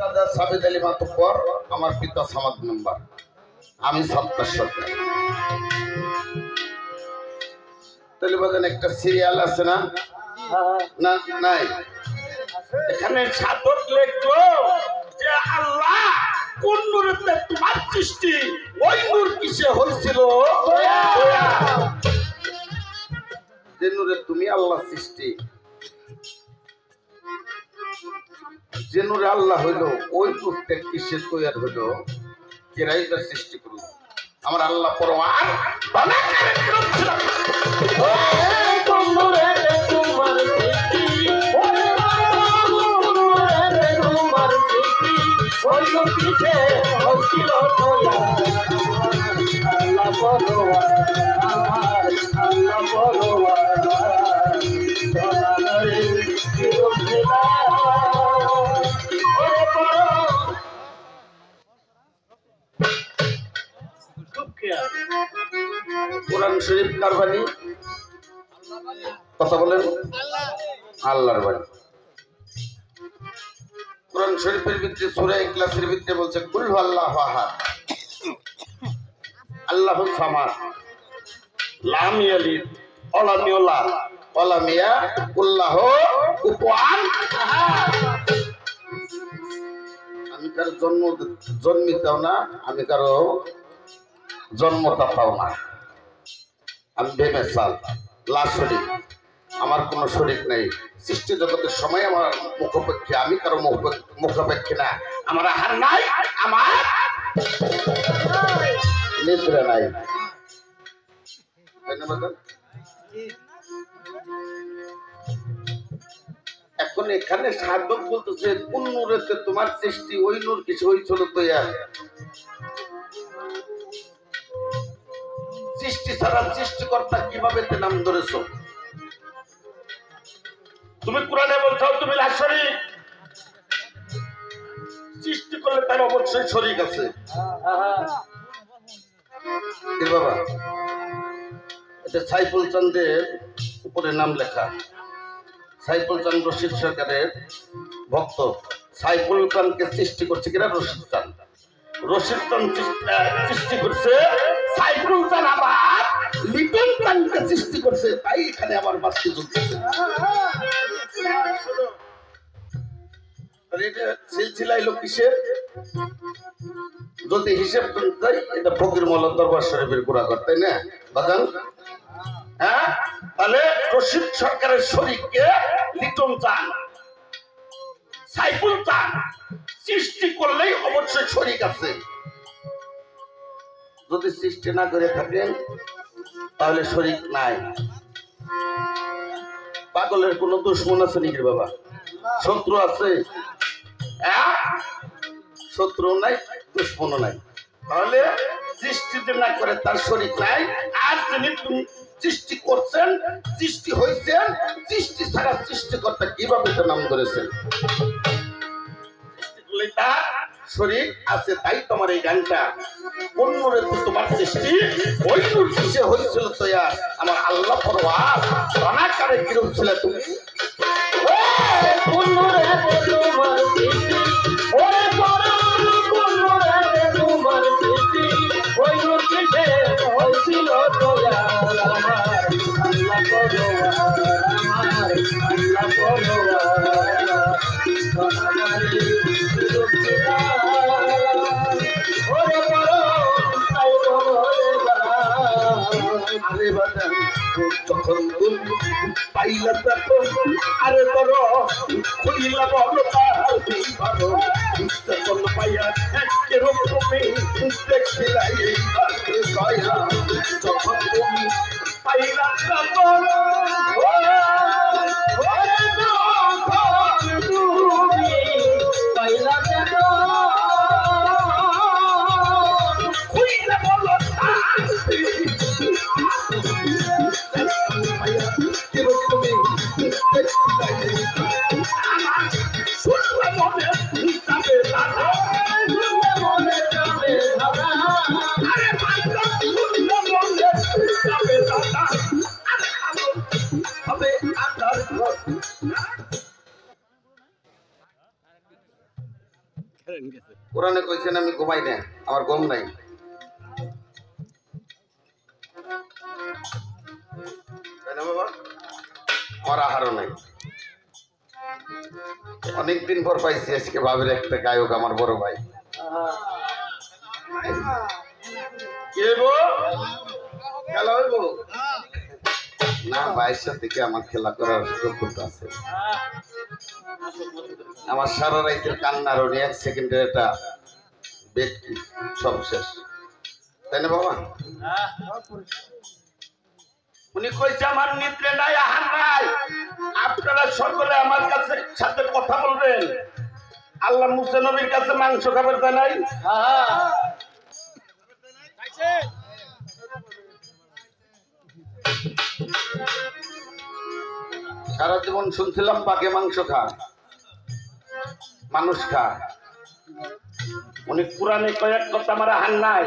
দাদা সাবিদ আলী মাতব্বর, আমার পিতা সামাদ মেম্বার, আমি সত্তর সত্তর। টেলিভিশন একটা সিরিয়াল আছে না? না নাই। এখানে সাধক লেখলো যে আল্লাহ কোন নূরেতে তোমার সৃষ্টি, ওই নূর কিসে হয়েছিল? যে নূরে তুমি আল্লাহ সৃষ্টি, যে নূরে আল্লাহ হইল, ওই নূরটা কিসে তৈরি হইল? কেরাই তার সৃষ্টি করলো? আমার আল্লাহ পরওয়ার কোরআন শরীফ কার বাণী? কথা বলেন। আল্লাহর বাণী। কোরআন শরীফের ভিতরে সূরা ইখলাসের ভিতরে বলছে কুল হুয়াল্লাহু আহাদ আল্লাহু সামাদ লাম ইয়ালিদ ওয়া লাম ইউলাদ ওয়া লাম ইয়াকুল্লাহু কুফুয়ান আহাদ। আমি কারো জন্মিতাও না, আমি কারো জন্মদাতাও না, আমি বেমেসাল লা শরীক, আমার কোনো শরীক নেই। সৃষ্টি জগতের সময় আমার মুখপক্ষে, আমি কারো মুখপক্ষে না। আমার আহার নাই, আমার নিদ্রা নাই। এখন এখানে সাধক বলতেছে কোন নূরেতে তোমার সৃষ্টি, ওই নূর কিছু হয়েছিল তৈয়ার। সৃষ্টি ছাড়া সৃষ্টিকর্তা কিভাবে নাম ধরেছ? তুমি কোরআনে বলছো তুমি লা শরীক, সৃষ্টি করলে তার অবশ্যই শরীক আছে। বাবা, এটা সাইফুল চাঁদের উপরে নাম লেখা। সাইফুল চাঁদ রশিদ সরকারের ভক্ত। সাইফুল চাঁদকে সৃষ্টি করছে কিনা? রশিদ চাঁদ। রশিদ চাঁদ সৃষ্টি করছে, সাইফুল চাঁদ আবার লিটন চাঁদকে সৃষ্টি করছে। তাই এখানে আবার বাস্তি চলতেছে। সিলসিলা এলো কিসের? যদি হিসেব করতে এটা ফকির মোল্লা দরবার শরীফের গুড়াঘর, তাই না বাজান? হ্যাঁ, তাহলে রশিদ সরকারের শরীককে লিটন চাঁদ, সাইফুল চাঁদ সৃষ্টি করলেই অবশ্যই শরীক আছে। যদি সৃষ্টি না করে থাকেন তাহলে শরীক নাই। পাগলের কোন দুশ্মন আছে নাকি বাবা? শত্রু আছে? শত্রু নাই, দুশ্মনও নাই। তাহলে সৃষ্টি যে না করে তার শরীক নাই। আর যিনি সৃষ্টি করছেন, সৃষ্টি হয়েছেন, সৃষ্টি ছাড়া সৃষ্টিকর্তা কিভাবে তো নাম ধরেছেন? সৃষ্টি করলে তার শরীক আছে। তাই তোমার এই গানটা কোন নূরে তোমার সৃষ্টি, ওই নূর কিসে হয়েছিল তৈয়ার? আমার আল্লাহ পরওয়ার রানাকারে কিরম ছিল তুমি? কোন নূরে তোমার সৃষ্টি, ওরে পরম কোন নূরে তোমার সৃষ্টি, ওই নূর কিসে হয়েছিল তৈয়ার? আমার আল্লাহ পরওয়ার, আমার আল্লাহ পরওয়ার যখন পাইলা তখন আরে বড় খুলিলা বলো তখন পাইয়া এরকমই দেখছিলাই দয়া। যখন তুমি পাইলা তখন তুমি পাইলা খুইলা বলো কোরআনে কইছেন আমি ঘুমাই না, আমার ঘুম নাই। তাই না বাবা? আমার আহারও নাই। অনেকদিন পর পাইছি আজকে ভাবের একটা গায়ক, আমার বড় ভাই। কে গো? খেলা হইব না? ভাইয়ের সাথে কি আমার খেলা করার যোগ্যতা আছে? আমার সারা রাইতের কান্নার উনি 1 সেকেন্ডের একটা ব্যক্তি, সব শেষ। তাই না বাবা? উনি কইছে আমার নিদ্রে নাই, আহার নাই। আপনারা সকলে আমার কাছে সাথে কথা বলবেন। আল্লাহ মুসা নবীর কাছে মাংস খাবার দেয় নাই? সারা জীবন শুনছিলাম বাঘে মাংস খা, মানুষ খা। উনি কোরআনে কয়েক কথা আমার আহার নাই,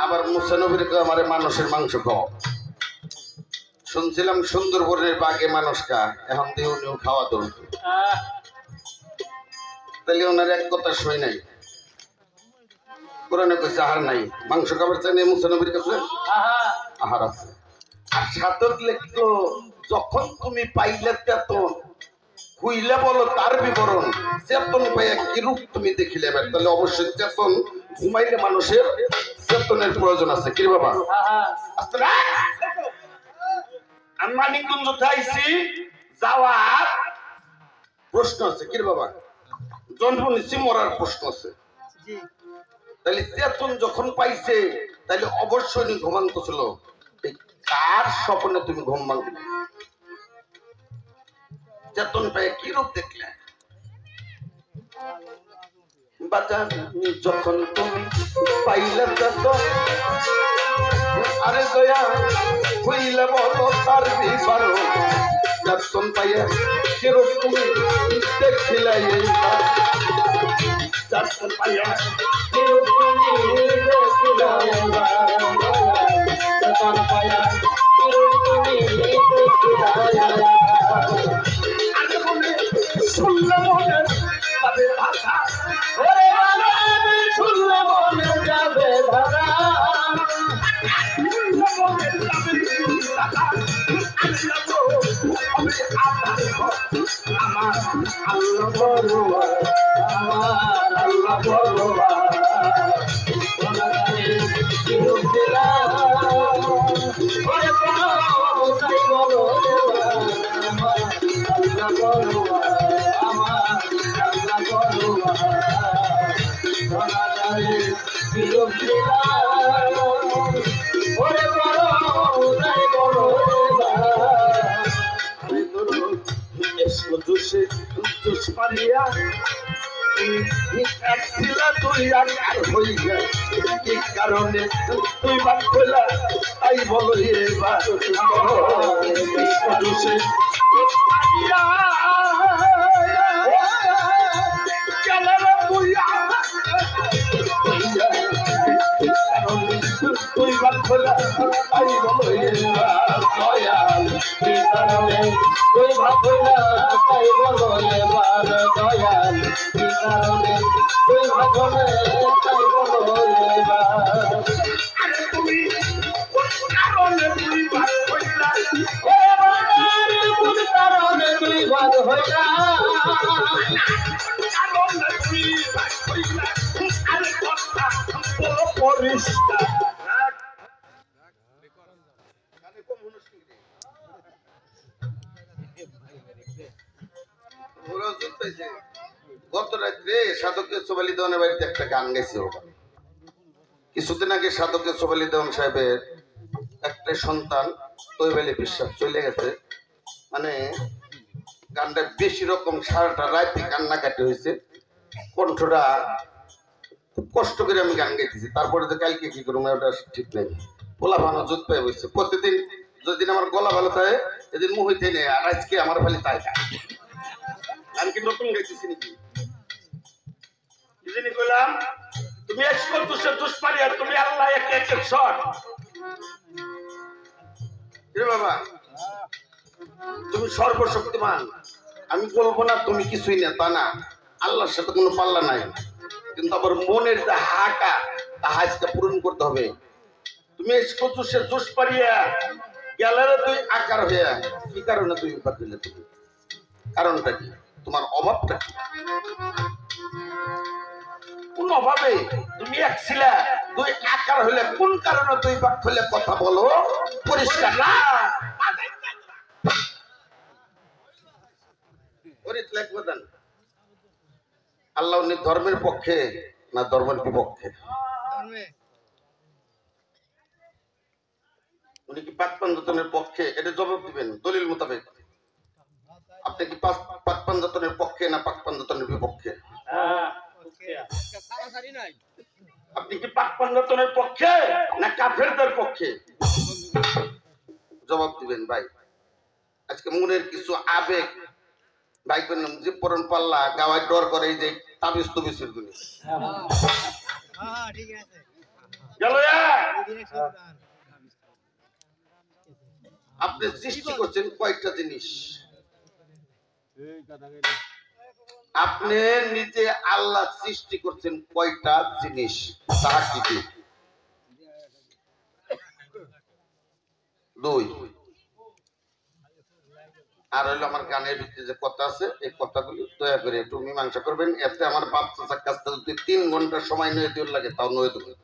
আবার মুসা নবীর আমার মানুষের মাংস খাও। শুনছিলাম সুন্দরবনের বাঘে মানুষ খা, এখন দিয়ে উনিও খাওয়া দৌড়। তাহলে ওনার এক কথা শুই নাই। কোরআনে কইছে আহার নাই, মাংস খাবার চাই মুসা নবীর কাছে আহার আছে। আর সাতক লিখলো যখন তুমি পাইলে তেতন, খুইলে বলো তার বিবরণ, চেতন পাইয়া কি রূপ তুমি দেখিলে। তাহলে অবশ্যই চেতন, ঘুমাইলে মানুষের চেতনের প্রয়োজন আছে। কি বাবা? আমি মানিকগঞ্জ আইছি, যাওয়ার প্রশ্ন আছে। কি বাবা? জন্ম নিচ্ছি, মরার প্রশ্ন আছে। তাহলে চেতন যখন পাইছে, তাহলে অবশ্যই ঘুমান্ত ছিল। কার স্বপ্নে তুমি ঘুম ভাঙলে? চেতন পাইয়া কি রূপ দেখলে? বাজান যখন তুমি পাইলে চেতন, আরে দয়া হইলে বলো তার বিবরণ। চেতন পাইয়া কি রূপ তুমি দেখিলে? চেতন পাইয়া কি রূপ তুমি দেখিলে? চেতন পাইয়া কি রূপ তুমি দেখিলে? শুনলে মনে যাবে ভাষা, ওরে বাবা শুনলে মনে যাবে ভাষা, আমার আল্লাহ বড়ুয়া, আমার আল্লাহ বড়ুয়া, কি কারণে তুই বাদ করলা তাই বলো এবার তুই বাদ করলা তাই বলো এবার দয়াল। কি কারণে তুই বাদ করলা তাই বলো এবার দয়াল। কি কারণে তুই বাদ করলা তাই বলো এবার। তুমি কোন কারণে তুই বাদ করলা? কোন কারণে তুই বাদ হইলা? কারণে তুই বাদ হইলা? আরে কথা বড় পরিষ্কার। গত রাত্রে সাধকের সোবালি দেওয়ানের বাড়িতে একটা গান গেছে। কিছুদিন আগে সাধকের সোবালি দেওয়ান সাহেবের একটা সন্তান তৈবালি বিশ্বাস চলে গেছে। মানে গানটা বেশি রকম সারাটা রাতে কান্নাকাটি হয়েছে, কণ্ঠটা খুব কষ্ট করে আমি গান গাইতেছি। তারপরে তো কালকে কি করবো ওটা ঠিক নেই, পোলা ভালো জোট পাই বসছে। প্রতিদিন যেদিন আমার গলা ভালো থাকে এদিন মুখ হইতে নেই, আর আজকে আমার খালি তাই গান কি নতুন গাইতেছি নাকি? কি জানি কইলাম, তুমি এক্সপোর্ট দুশে দুষ্পারি আর তুমি আল্লাহ এক এক শট। বাবা তুমি সর্বশক্তিমান, আমি বলবো না তুমি কিছুই না, তা না। আল্লাহর সাথে কোনো পাল্লা নাই, কিন্তু আবার মনের যে হাকা আজকে পূরণ করতে হবে। তুমি কচুষের জোশ পারিয়া গেলারে তুই আকার হইয়া কি কারণে তুই বিপদ দিলে? তুমি কারণটা কি? তোমার অভাবটা কি? কোন অভাবে তুমি এক ছিলা, তুই আকার হইলে কোন কারণে তুই বাক হইলে কথা বলো পরিষ্কার না? আল্লাহ উনি ধর্মের পক্ষে না ধর্মের বিপক্ষে? উনি কি পাক পাঞ্জাতনের পক্ষে? এটা জবাব দিবেন দলিল মোতাবেক। আপনি কি পাক পাঞ্জাতনের পক্ষে না পাক পাঞ্জাতনের বিপক্ষে? আপনি কি পাক পাঞ্জাতনের পক্ষে না কাফেরদের পক্ষে? জবাব দিবেন ভাই। আজকে মনের কিছু আবেগ ভাই করলাম যে পরন পাল্লা গাওয়ায় ডর করে, এই যে তাবিজ তুবিজের জন্য গেল। আপনি সৃষ্টি করছেন কয়েকটা জিনিস, আপনি নিজে আল্লাহ সৃষ্টি করছেন কয়টা জিনিস, তাহা কি কি? দুই। আর হইলো আমার গানের ভিতরে যে কথা আছে, এই কথাগুলি দয়া করে একটু মীমাংসা করবেন। এতে আমার বাপ চাচার কাছ থেকে যদি 3 ঘন্টা সময় নিয়ে দেওয়ার লাগে তাও নয় দেবেন।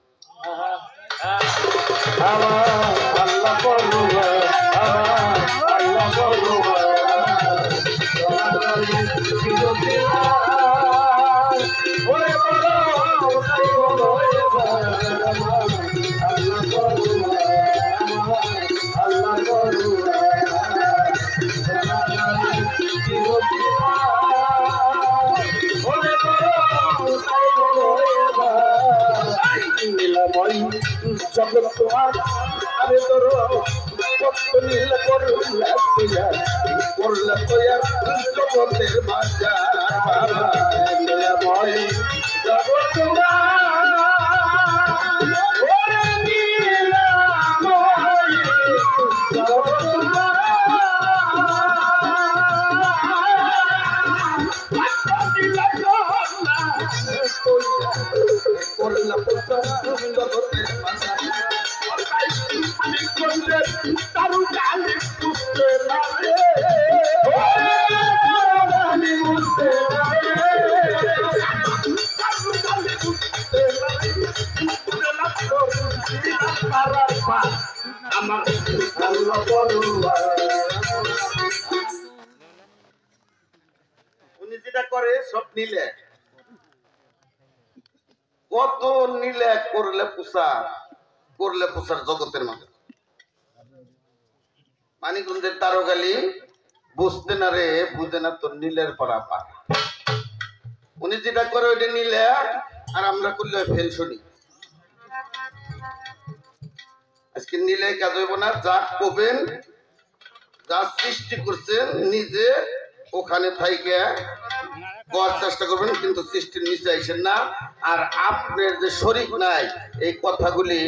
জগৎ তোমার আরে তোর কত নীল করলে করলে তোয়ার জগতের বাজার বাবা নীলময় জগৎ তোমার ওরে নীলময় জগৎ তোমার করলে জগতের বাজার আমি করলে তারু গালি বুঝতে পারে আমি বুঝতে পারে তারু গালি বুঝতে পারে আমার আল্লাহ বড়ুয়া। উনি যেটা করে সব নিলে, কত নিলে করলে পুষার জগতের মাঝে। মানিকগঞ্জের তারগালি বুঝতে না রে বুঝে না তো নীলের পরা পা। উনি যেটা করে ওইটা নিলে, আর আমরা করলে ফেলশনি। আজকে নিলে কাজ হইব না। যা কবেন, যা সৃষ্টি করছেন নিজে ওখানে থাইকে করার চেষ্টা করবেন, কিন্তু সৃষ্টির নিচে আইসেন না। আর আপনার যে শরীক নাই এই কথাগুলি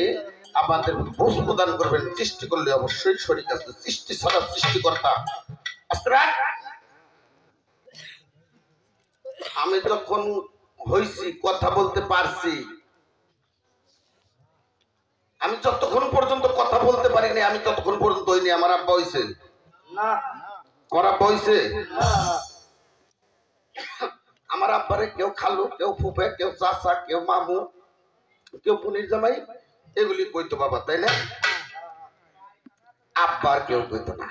আমাদের বুঝ প্রদান করবেন। সৃষ্টি করলে অবশ্যই শরীক আছে, সৃষ্টি ছাড়া সৃষ্টিকর্তা। আমি যখন হইছি কথা বলতে পারছি, আমি যতক্ষণ পর্যন্ত কথা বলতে পারিনি আমি ততক্ষণ পর্যন্ত হইনি। আমার আব্বা হইছে না, আমার আব্বা হইছে। আমার আব্বারে কেউ খালু, কেউ ফুফে, কেউ চাচা, কেউ মামু, কেউ পুনির জামাই এগুলি কইতো বাবা, তাই না? আব্বার কেউ কইতো না।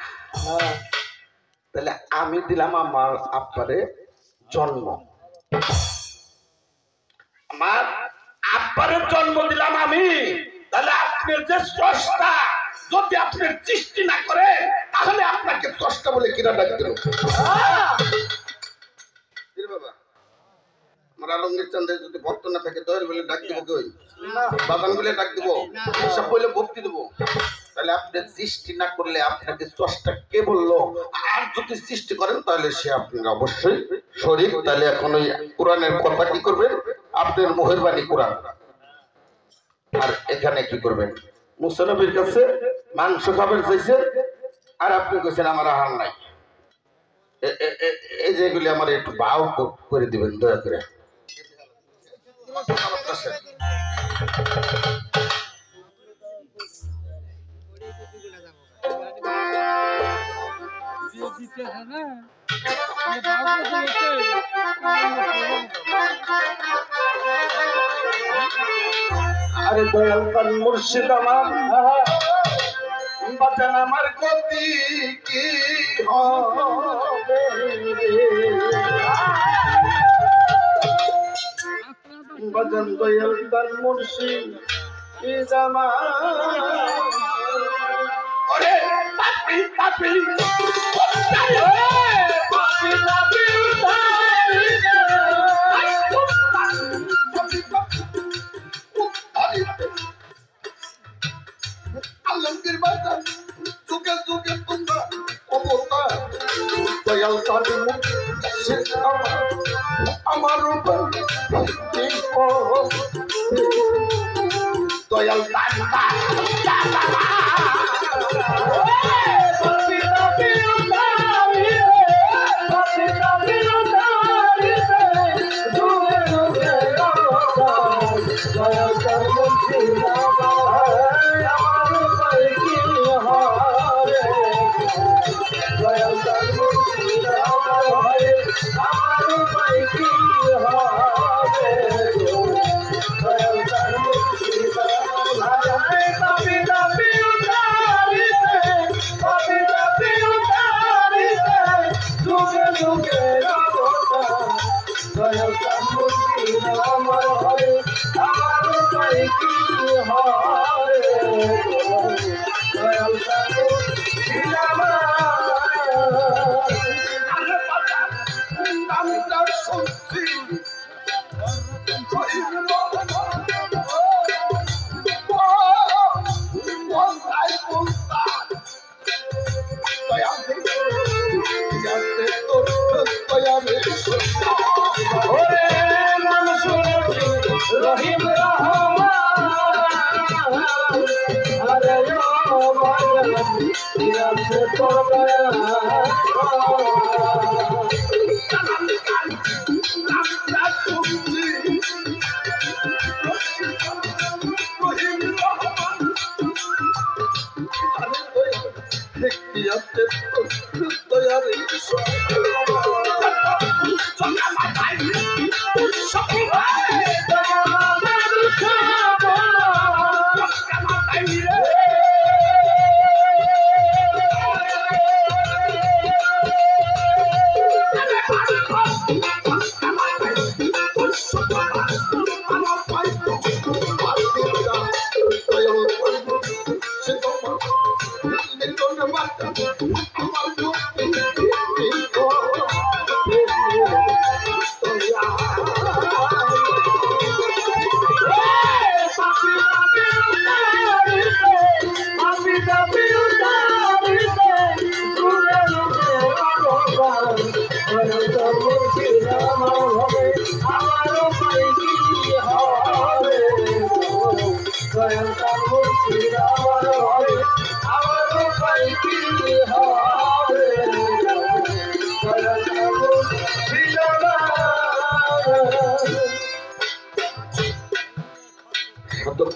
তাহলে আমি দিলাম আমার আব্বারে জন্ম, আমার আব্বারে জন্ম দিলাম আমি। তাহলে আপনার যে স্রষ্টা যদি আপনার সৃষ্টি না করে, তাহলে আপনাকে স্রষ্টা বলে কিনা ডাক দিল? বাবা আমার আলমগীর চান্দের যদি ভক্ত না থাকে দয়ের বলে ডাক দিব, কই বাদান বলে ডাক দিব, সব বলে ভক্তি দেবো? তাহলে আপনি সৃষ্টি না করলে আপনাকে স্রষ্টা কে বললো? আর যদি সৃষ্টি করেন তাহলে সে আপনার অবশ্যই শরীর। তাহলে এখন ওই কোরআনের কথা কি করবেন? আপনার মেহেরবানি কোরআন। আর এখানে কি করবেন? মুসা নবীর কাছে মাংস খাবার চাইছেন, আর আপনি কইছেন আমার আহার নাই। এই যেগুলি আমার একটু বাউ করে দিবেন দয়া করে। আরে দয়াল পান মুর্শিদ আমার বাঁচান আমার গতি কি হবে বাঁচান দয়াল পান মুর্শিদ আমার ওরে পাপি পাপি আলমগীর বাজার যুগে যুগে তোমরা অবতার দয়াল কালী আমার উপর দয়াল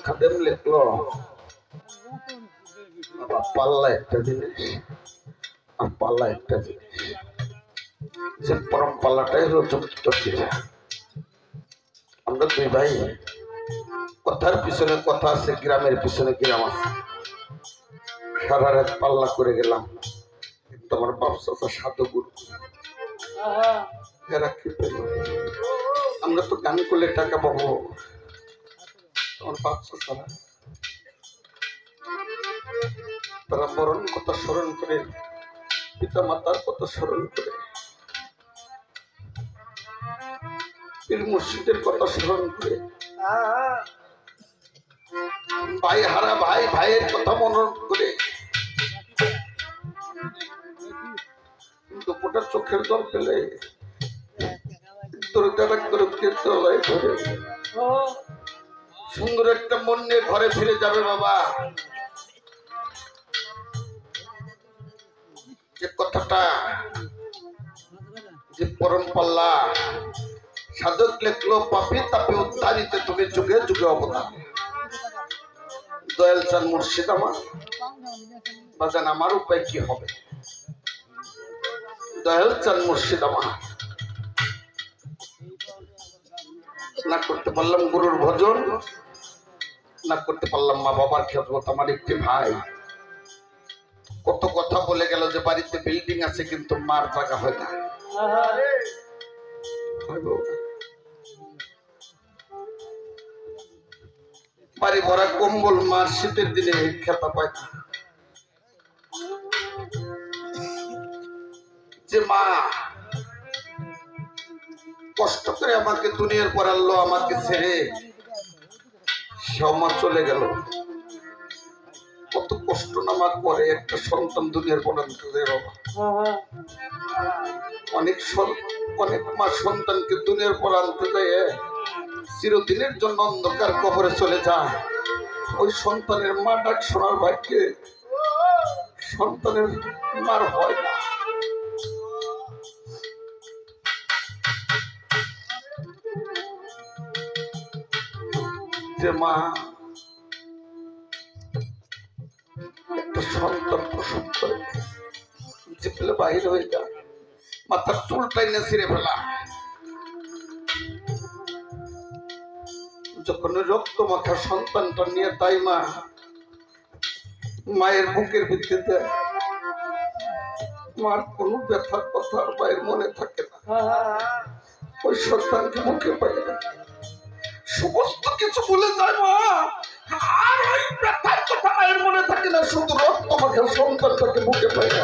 খাদেম লিখলো পাল্লা একটা জিনিস আর পাল্লা একটা জিনিস, যে পরম পাল্লাটাই হলো যুক্ত ক্রিয়া। আমরা দুই ভাই, কথার পিছনে কথা আছে, গ্রামের পিছনে গ্রাম আছে। সারা রাত পাল্লা করে গেলাম, কিন্তু আমার বাপ চাচা সাধু গুরু এরা কি পেল? আমরা তো গান করলে টাকা পাবো, আমার বাপ চাচারা তারা মরণ কথা স্মরণ করে, পিতা মাতার কথা স্মরণ করে, পীর মুর্শিদের কথা স্মরণ করে, ভাই হারা ভাই ভাইয়ের কথা মনে করে, দুপুরটা চোখের জল পেলে সুন্দর একটা মন নিয়ে ঘরে ফিরে যাবে বাবা। যে কথাটা যে পরম পাল্লা সাধক লেখলো পাপি তাপে উদ্ধারিতে তুমি যুগে যুগে অবদান। দয়াল চাঁদ মুর্শিদ আমার বাজান, আমার উপায় কি হবে? দয়াল চাঁদ মুর্শিদ আমার না করতে পারলাম গুরুর ভজন, না করতে পারলাম মা বাবার খেদমত। আমার একটি ভাই কত কথা বলে গেল যে বাড়িতে বিল্ডিং আছে কিন্তু মার জায়গা হয় না। বাড়ি ভরা কম্বল, মার শীতের দিনে খেতা পায় না। যে মা কষ্ট করে আমাকে দুনিয়ার পর আনলো, আমাকে ছেড়ে সে মা চলে গেল। কত কষ্ট না মা করে একটা সন্তান দুনিয়ার পর আনতে যায়। অনেক মা সন্তানকে দুনিয়ার পর আনতে যায়, চিরদিনের জন্য অন্ধকার কবরে চলে যায়। ওই সন্তানের মা ডাক শোনার ভাগ্যে সন্তানের মার হয় না। যে মা একটা সন্তান প্রসব করে যে পেলে বাহির হয়ে যায়, মাথার চুলটাই না ছিঁড়ে ফেলা। যখন রক্ত মাখা সন্তানটা নিয়ে তাই মা মায়ের বুকের ভিত্তিতে মার কোনো ব্যথার কথা আর মায়ের মনে থাকে না। ওই সন্তানকে মুখে পাই না, সমস্ত কিছু ভুলে যায় মা, আর ওই ব্যথার কথা মায়ের মনে থাকে না, শুধু রক্ত মাখা সন্তানটাকে মুখে পাই না।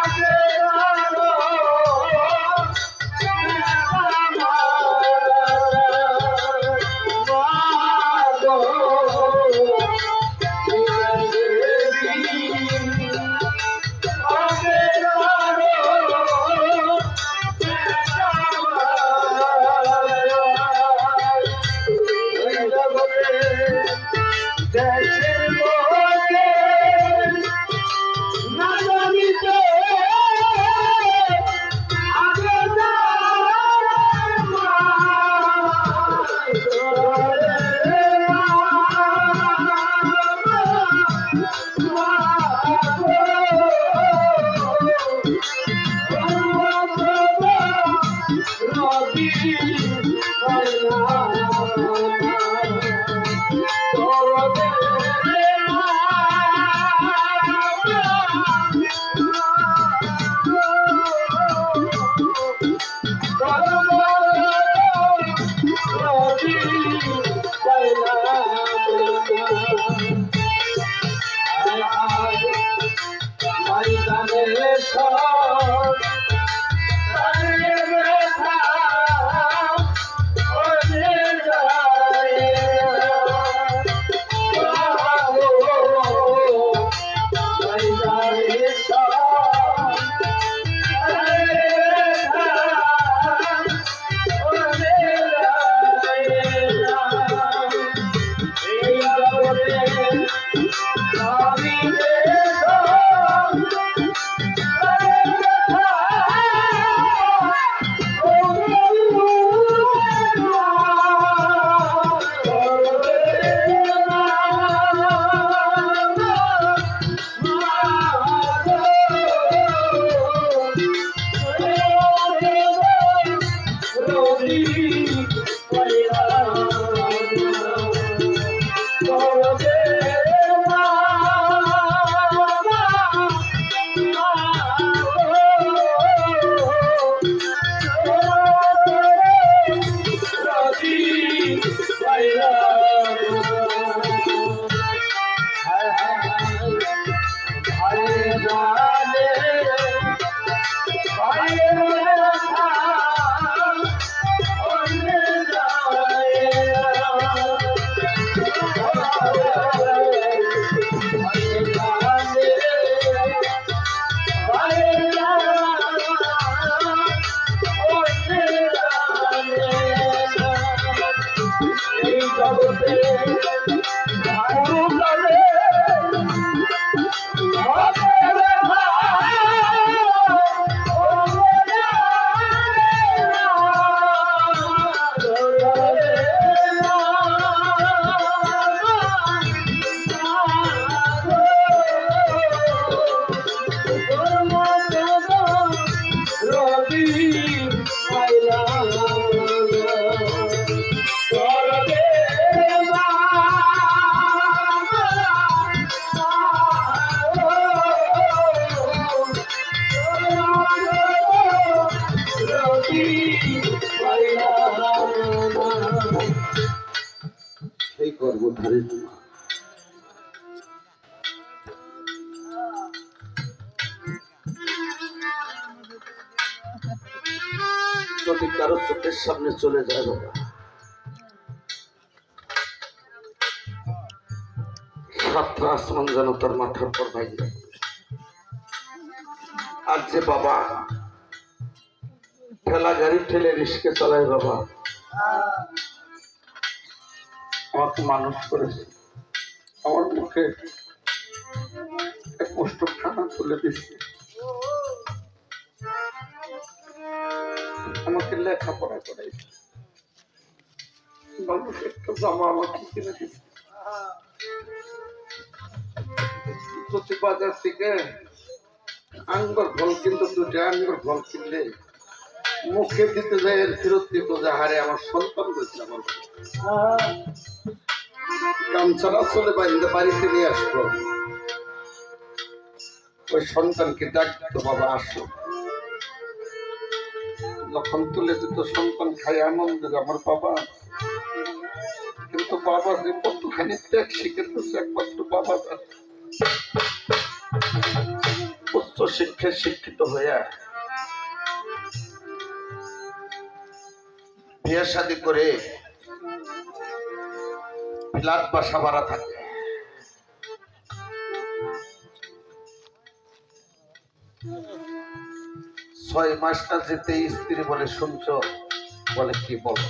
Amen. যদি কারো চোখের সামনে চলে যায় বাবা, সাতটা আসমান যেন তার মাথার পর ভাঙবে। আর যে বাবা ঠেলা গাড়ি ঠেলে রিস্কে চালায় বাবা, আমাকে মানুষ করেছে, আমার মুখে এক কষ্ট খানা তুলে দিচ্ছে, আমাকে লেখাপড়া করাইছে, মানুষ একটা জামা আমাকে কিনে দিচ্ছে। প্রতি বাজার থেকে আঙ্গুর ফল কিন্তু দুটো আঙ্গুর ফল কিনলে মুখে দিতে যায়, এর ফেরত দিত যে হারে আমার সন্তান রয়েছে, আমার গামছাড়া চলে বাড়িতে নিয়ে আসতো, ওই সন্তানকে ডাকতো বাবা আসো, যখন তুলে দিত সন্তান খাই আনন্দ আমার বাবা। কিন্তু বাবা যে কতখানি ত্যাগ শিখেছে একমাত্র বাবা জানে। উচ্চ শিক্ষায় শিক্ষিত হইয়া বিয়ে শাদী করে ফ্ল্যাট বাসা ভাড়া থাকে, 6 মাসটা যেতে স্ত্রী বলে শুনছ, বলে কি বলো,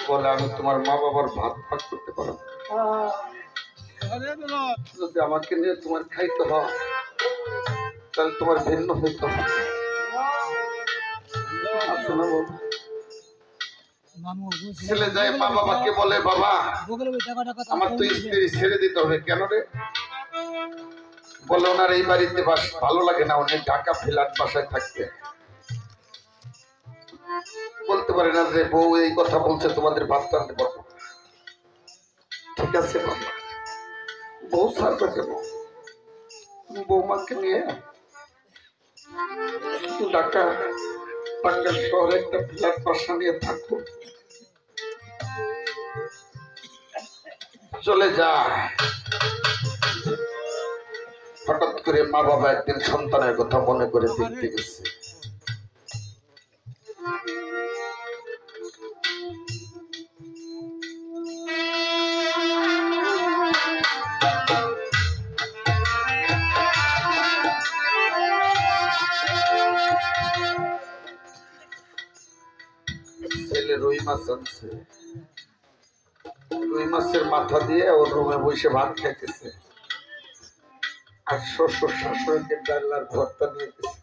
বলে আমি তোমার মা বাবার ভাত ভাগ করতে পারো, যদি আমাকে নিয়ে তোমার খাইতে হয় তাহলে তোমার ভিন্ন হইতে হবে। ছেলে যায় মা বাবাকে বলে বাবা আমার তো স্ত্রী ছেড়ে দিতে হবে, কেন রে? বলে ওনার এই বাড়িতে বাস ভালো লাগে না, উনি ঢাকা ফ্ল্যাট বাসায় থাকতে। বলতে পারে না যে বউ এই কথা বলছে তোমাদের ভাত টানতে পারবো, ঠিক আছে বাবা বউ ছাড়বে কেন, বৌমাকে নিয়ে ঢাকা টাঙ্গাইল শহরে একটা ফ্ল্যাট বাসা নিয়ে থাকবো। চলে যায় করে মা বাবা একদিন সন্তানের কথা মনে করে দেখতে গেছে। ছেলে রুই মাছ আনছে, রুই মাছের মাথা দিয়ে ওর রুমে বসে ভাত খাইতেছে, আর শ্বশুর শাশুড়িকে ডাল আর ভর্তা নিয়ে গেছে।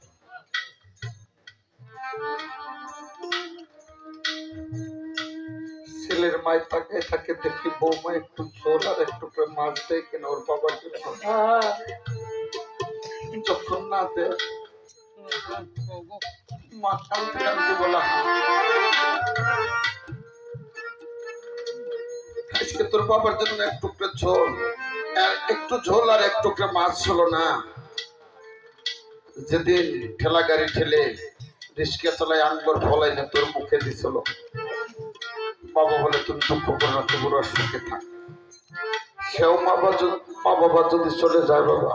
ছেলের মায়ের তাকায় থাকে, দেখি বৌমা একটু ঝোল আর একটু করে মাছ দেয় কিনা ওর বাবার জন্য। যখন না দেয় মা কাঁদতে কাঁদতে বলা, আজকে তোর বাবার জন্য এক টুকরা ঝোল, একটু ঝোল আর এক টুকরা মাছ ছিল না। যেদিন ঠেলা গাড়ি ঠেলে রিস্কা চালায় আনবার ফলাই না তোর মুখে দিছিল। বাবা বলে তুমি দুঃখ করো না, তুমি ওর সুখে থাক। সেও মা বাবা যদি চলে যায়, বাবা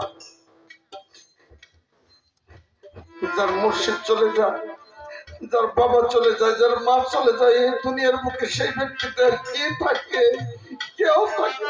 যার মুর্শিদ চলে যায়, যার বাবা চলে যায়, যার মা চলে যায়, এই দুনিয়ার মুখে সেই ব্যক্তিদের কে থাকে? কেউ থাকে।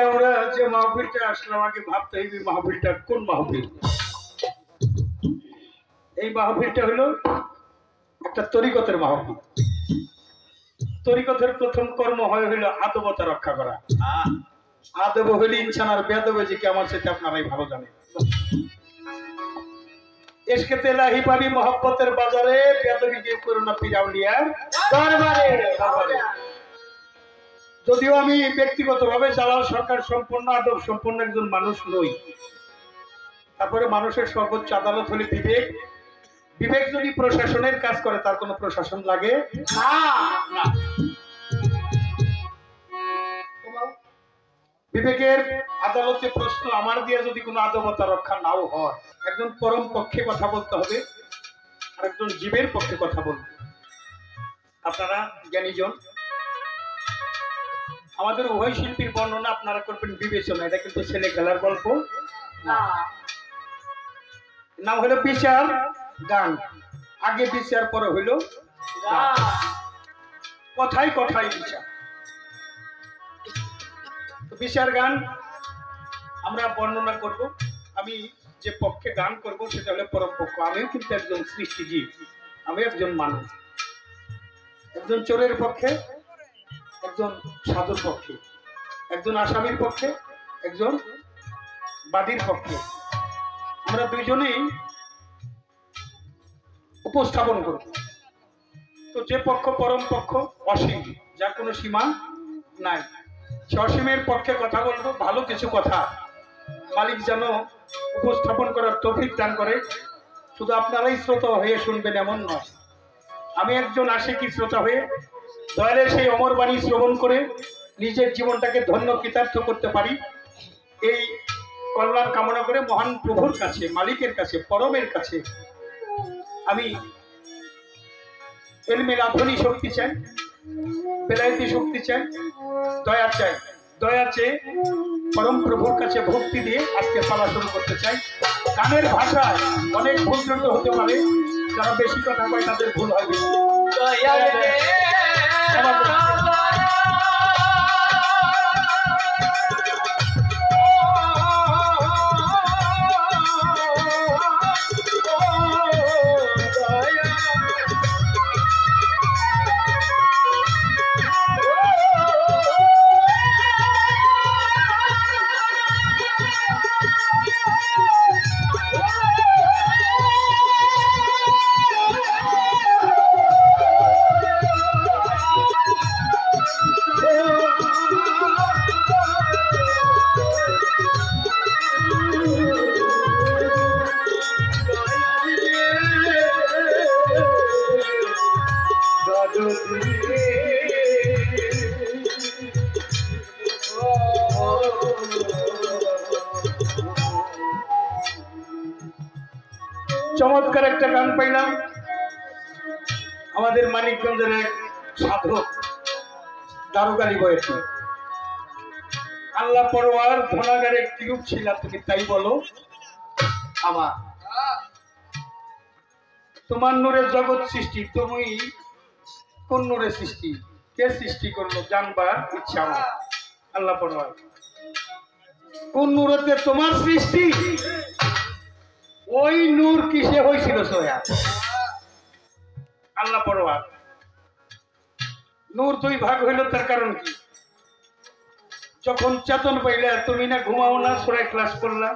আমরা যে মাহফিলটা আসলাম আগে ভাবতে এই মাহফিলটা কোন মাহফিল। এই মাহফিলটা হলো একটা তরিকতের মাহফিল। তরিকতের প্রথম কর্ম হলো আদবতা রক্ষা করা। আদব হইলে ইনসান আর বেদব যে কি আমার সাথে আপনারাই ভালো জানেন। ইশকে তেলাহি পাবি মহব্বতের বাজারে, বেদবি দিয়ে করোনা পিরাউলিয়ার দরবারে। যদিও আমি ব্যক্তিগতভাবে জালাল সরকার সম্পন্ন আদব সম্পন্ন একজন মানুষ নই, তারপরে মানুষের সর্বোচ্চ আদালত হলে বিবেক। বিবেক যদি প্রশাসনের কাজ করে তার কোনো প্রশাসন লাগে না। বিবেকের আদালতে প্রশ্ন আমার দিয়ে যদি কোনো আদবতা রক্ষা নাও হয়, একজন পরম পক্ষে কথা বলতে হবে আর একজন জীবের পক্ষে কথা বলবে। আপনারা জ্ঞানীজন, আমাদের উভয় শিল্পীর বর্ণনা আপনারা করবেন বিবেচনা। এটা কিন্তু ছেলে খেলার গল্প না। নাম হলো বিচার গান। আগে বিচার পরে হইল কথাই কথাই বিচার। বিচার গান আমরা বর্ণনা করব। আমি যে পক্ষে গান করব সেটা হলো পরম পক্ষ। আমিও কিন্তু একজন সৃষ্টিজীব, আমি একজন মানুষ। একজন চোরের পক্ষে, একজন সাধুর পক্ষে, একজন আসামির পক্ষে, একজন বাদীর পক্ষে। আমরা দুইজনেই উপস্থাপন করব। তো যে পক্ষ পরম পক্ষ অসীম, যার কোনো সীমা নাই, সে অসীমের পক্ষে কথা বলবো। ভালো কিছু কথা মালিক যেন উপস্থাপন করার তৌফিক দান করে। শুধু আপনারাই শ্রোতা হয়ে শুনবেন এমন নয়, আমি একজন আশিকি শ্রোতা হয়ে দয়ালের সেই অমর বাণী শ্রবণ করে নিজের জীবনটাকে ধন্য কৃতার্থ করতে পারি, এই কল্যাণ কামনা করে মহান প্রভুর কাছে, মালিকের কাছে, পরমের কাছে আমি এলমে লাভনী শক্তি চাই, বেলায়েতি শক্তি চাই, দয়া চাই। দয়া চেয়ে পরম প্রভুর কাছে ভক্তি দিয়ে আজকে চলা শুরু করতে চাই। গানের ভাষায় অনেক ভুল ত্রুটি হতে পারে, যারা বেশি কথা কয় তাদের ভুল হয় বেশি। চমৎকার একটা গান পাইলাম আমাদের মানিকগঞ্জের এক সাধক দারুগালি বয়েছে, আল্লাহ পরোয়ার ধনাগারে কিরূপ ছিল তুমি তাই বলো আমার, তোমার নূরের জগৎ সৃষ্টি, তুমি কোন নূরের সৃষ্টি, কে সৃষ্টি করলো জানবার ইচ্ছা আমার। আল্লাহ পরোয়ার কোন নূরেতে তোমার সৃষ্টি, ওই নূর কিসে হয়েছিল সোয়া। আল্লাহ পরোয়ার নূর দুই ভাগ হইল, তার কারণ কি? যখন চেতন পাইলে তুমি না ঘুমাও না, সূরা ইখলাস পড়লা,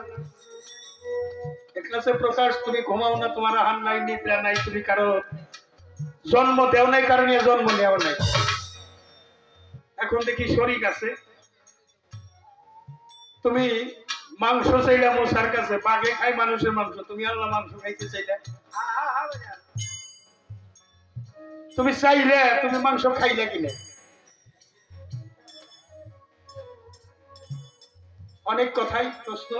ইখলাসের প্রকাশ তুমি ঘুমাও না, তোমার আহার নাই নিদ্রা নাই, তুমি কারো জন্ম দেও নাই, কারণে জন্ম নেও নাই। এখন দেখি শরীক আছে, তুমি মাংস চাইলা মশার কাছে, বাঘে খাই মানুষের মাংস, তুমি আল্লাহ মাংস খাইতে চাইলে, তুমি চাইলে তুমি মাংস খাইলে কিনে। অনেক কথাই প্রশ্ন,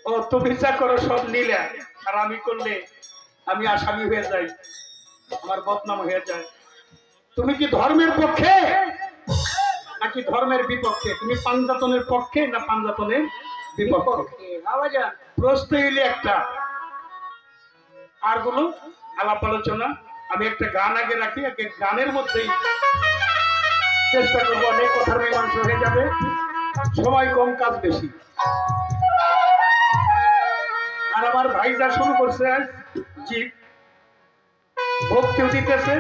ও তুমি যা করো সব নিলে, আর আমি করলে আমি আসামি হয়ে যাই, আমার বদনাম হয়ে যায়। তুমি কি ধর্মের পক্ষে নাকি ধর্মের বিপক্ষে? তুমি পাঞ্জাতনের পক্ষে না পাঞ্জাতনের বিপক্ষে? প্রশ্ন এলে একটা, আর গুলো আলাপ আলোচনা। আমি একটা গান আগে রাখি, গানের মধ্যেই চেষ্টা করবো, অনেক কথার মীমাংসা হয়ে যাবে, সময় কম কাজ বেশি। আর আমার ভাই যা শুরু করছে জীব ভক্তিও দিতেছে,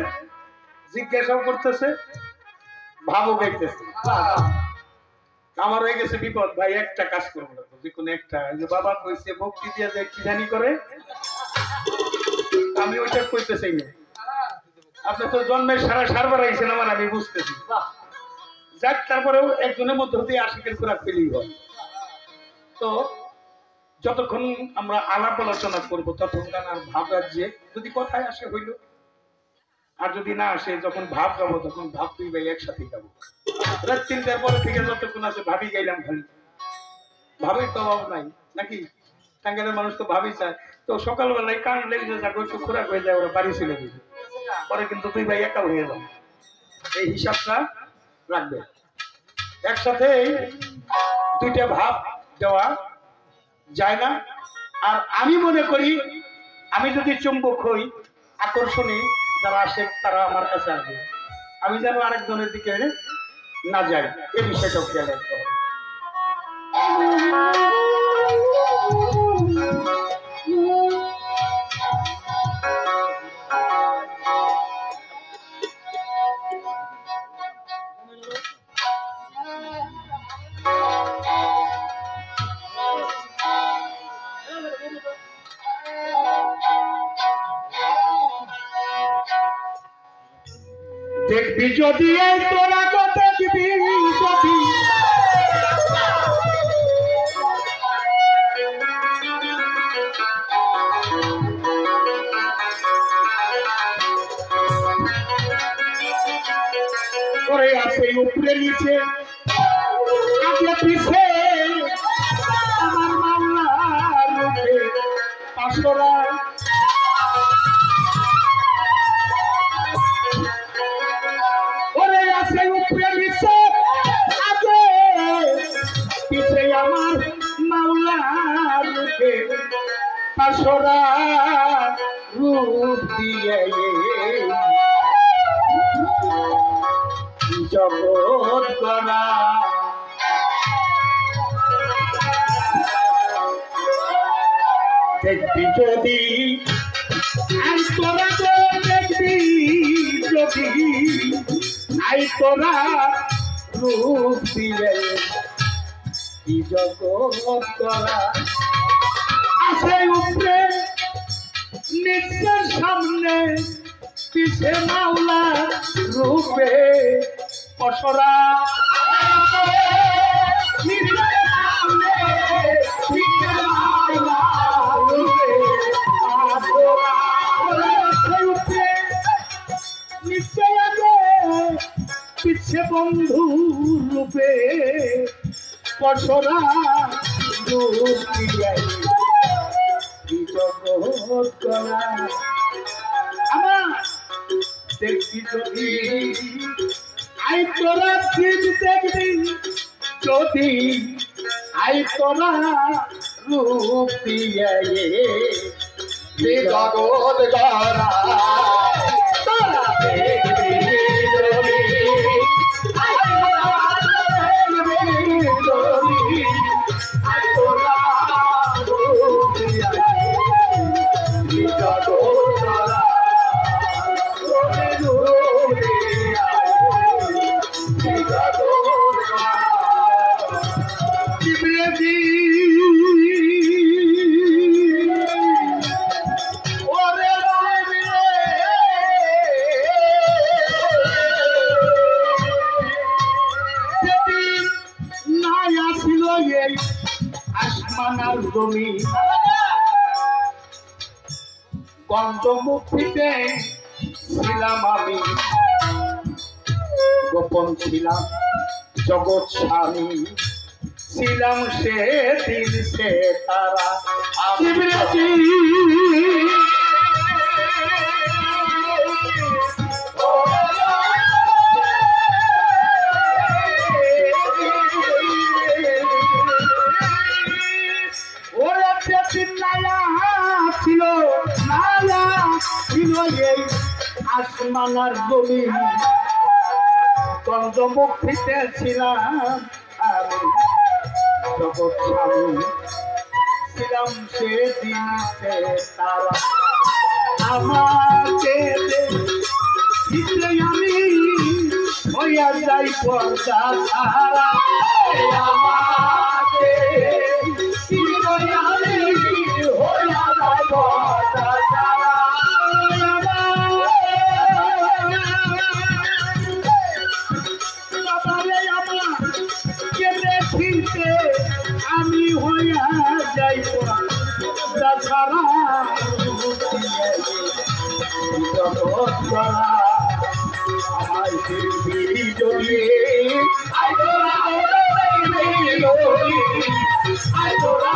জিজ্ঞাসাও করতেছে, ভাবও গাইতেছে। আমার হয়ে গেছে বিপদ, ভাই একটা কাজ করবো না, যে কোনো একটা। বাবা কইছে ভক্তি দিয়ে যায় কি জানি করে, আমি ওইটা কইতে চাই না। আপনি তো জন্মের সারবার আইছেন আমার, আমি বুঝতেছি। যাক, তারপরেও একজনের মধ্যে দিয়ে আশিকের খোরাক পেলেই হয়। তো যতক্ষণ আমরা আলাপ আলোচনা করবো ততক্ষণ আর ভাব রাজ্যে যদি কথায় আসে হইল, আর যদি না আসে যখন ভাব গাবো তখন ভাব দুই ভাই একসাথে গাবো। রাত 3টার পরে থেকে যতক্ষণ আছে ভাবি গাইলাম, খালি ভাবের তো অভাব নাই নাকি? টাঙ্গাইলের মানুষ তো ভাবি চায়। তো সকালবেলায় কান লেগে যায়, একটু খোরাক হয়ে যায়, ওরা বাড়ি ছেড়ে দিবে, পরে কিন্তু দুই ভাই একা হয়ে যাবে। এই হিসাবটা রাখবে, একসাথে দুইটা ভাব দেওয়া যায় না। আর আমি মনে করি আমি যদি চুম্বক হই, আকর্ষণী যারা আসে তারা আমার কাছে আসবে, আমি যেন আরেকজনের দিকে না যাই, এই বিষয়টাও খেয়াল রাখতে হবে। দেখবি যদি এই তোরা তো দেখবি যদি, ওরে আছে উপরে নিচে আগে পিছে আমার মাওলার রূপে পাশরা, ওরে আছে উপরে নিচে আগে পিছে আমার মাওলার রূপে পাশরা, রূপ দিয়ে জগৎ গড়া। দেখবি যদি আই তোরা তো দেখবি যদি, আই তোরা রূপ দিয়ে কি জগৎ গড়া। আছে উপরে নিচের সামনে পিছে মাওলা রূপে পসরা, পিছে বন্ধু রূপে পসরা, আমার দেখবি যদি আই তোরা শিব দেখবি যদি আই তোরা রূপ দিয়ে জগৎ গড়া তোরা দেখবি যদি আই তোরা রূপ দিয়ে জগৎ গড়া আসমানার জমি গন্ধমুক্তিতে ছিলাম আমি, গোপন ছিলাম জগৎ স্বামী, ছিলাম সে দিন সে তারা ছিল নায়া ছিল এই আসমানার জমি গন্ধমুক্তিতে ছিলাম আমি, জগৎ স্বামী ছিলাম সে দিন সে তারা আমাকে আমি হইয়া যাই পর্দা সারা আমাকে হইয়া যাই পর্দা সারা আমি হইয়া যাই পর্দা সারা জগৎ গড়া আমায় দেখবি যদি আই তোরা আই তোরা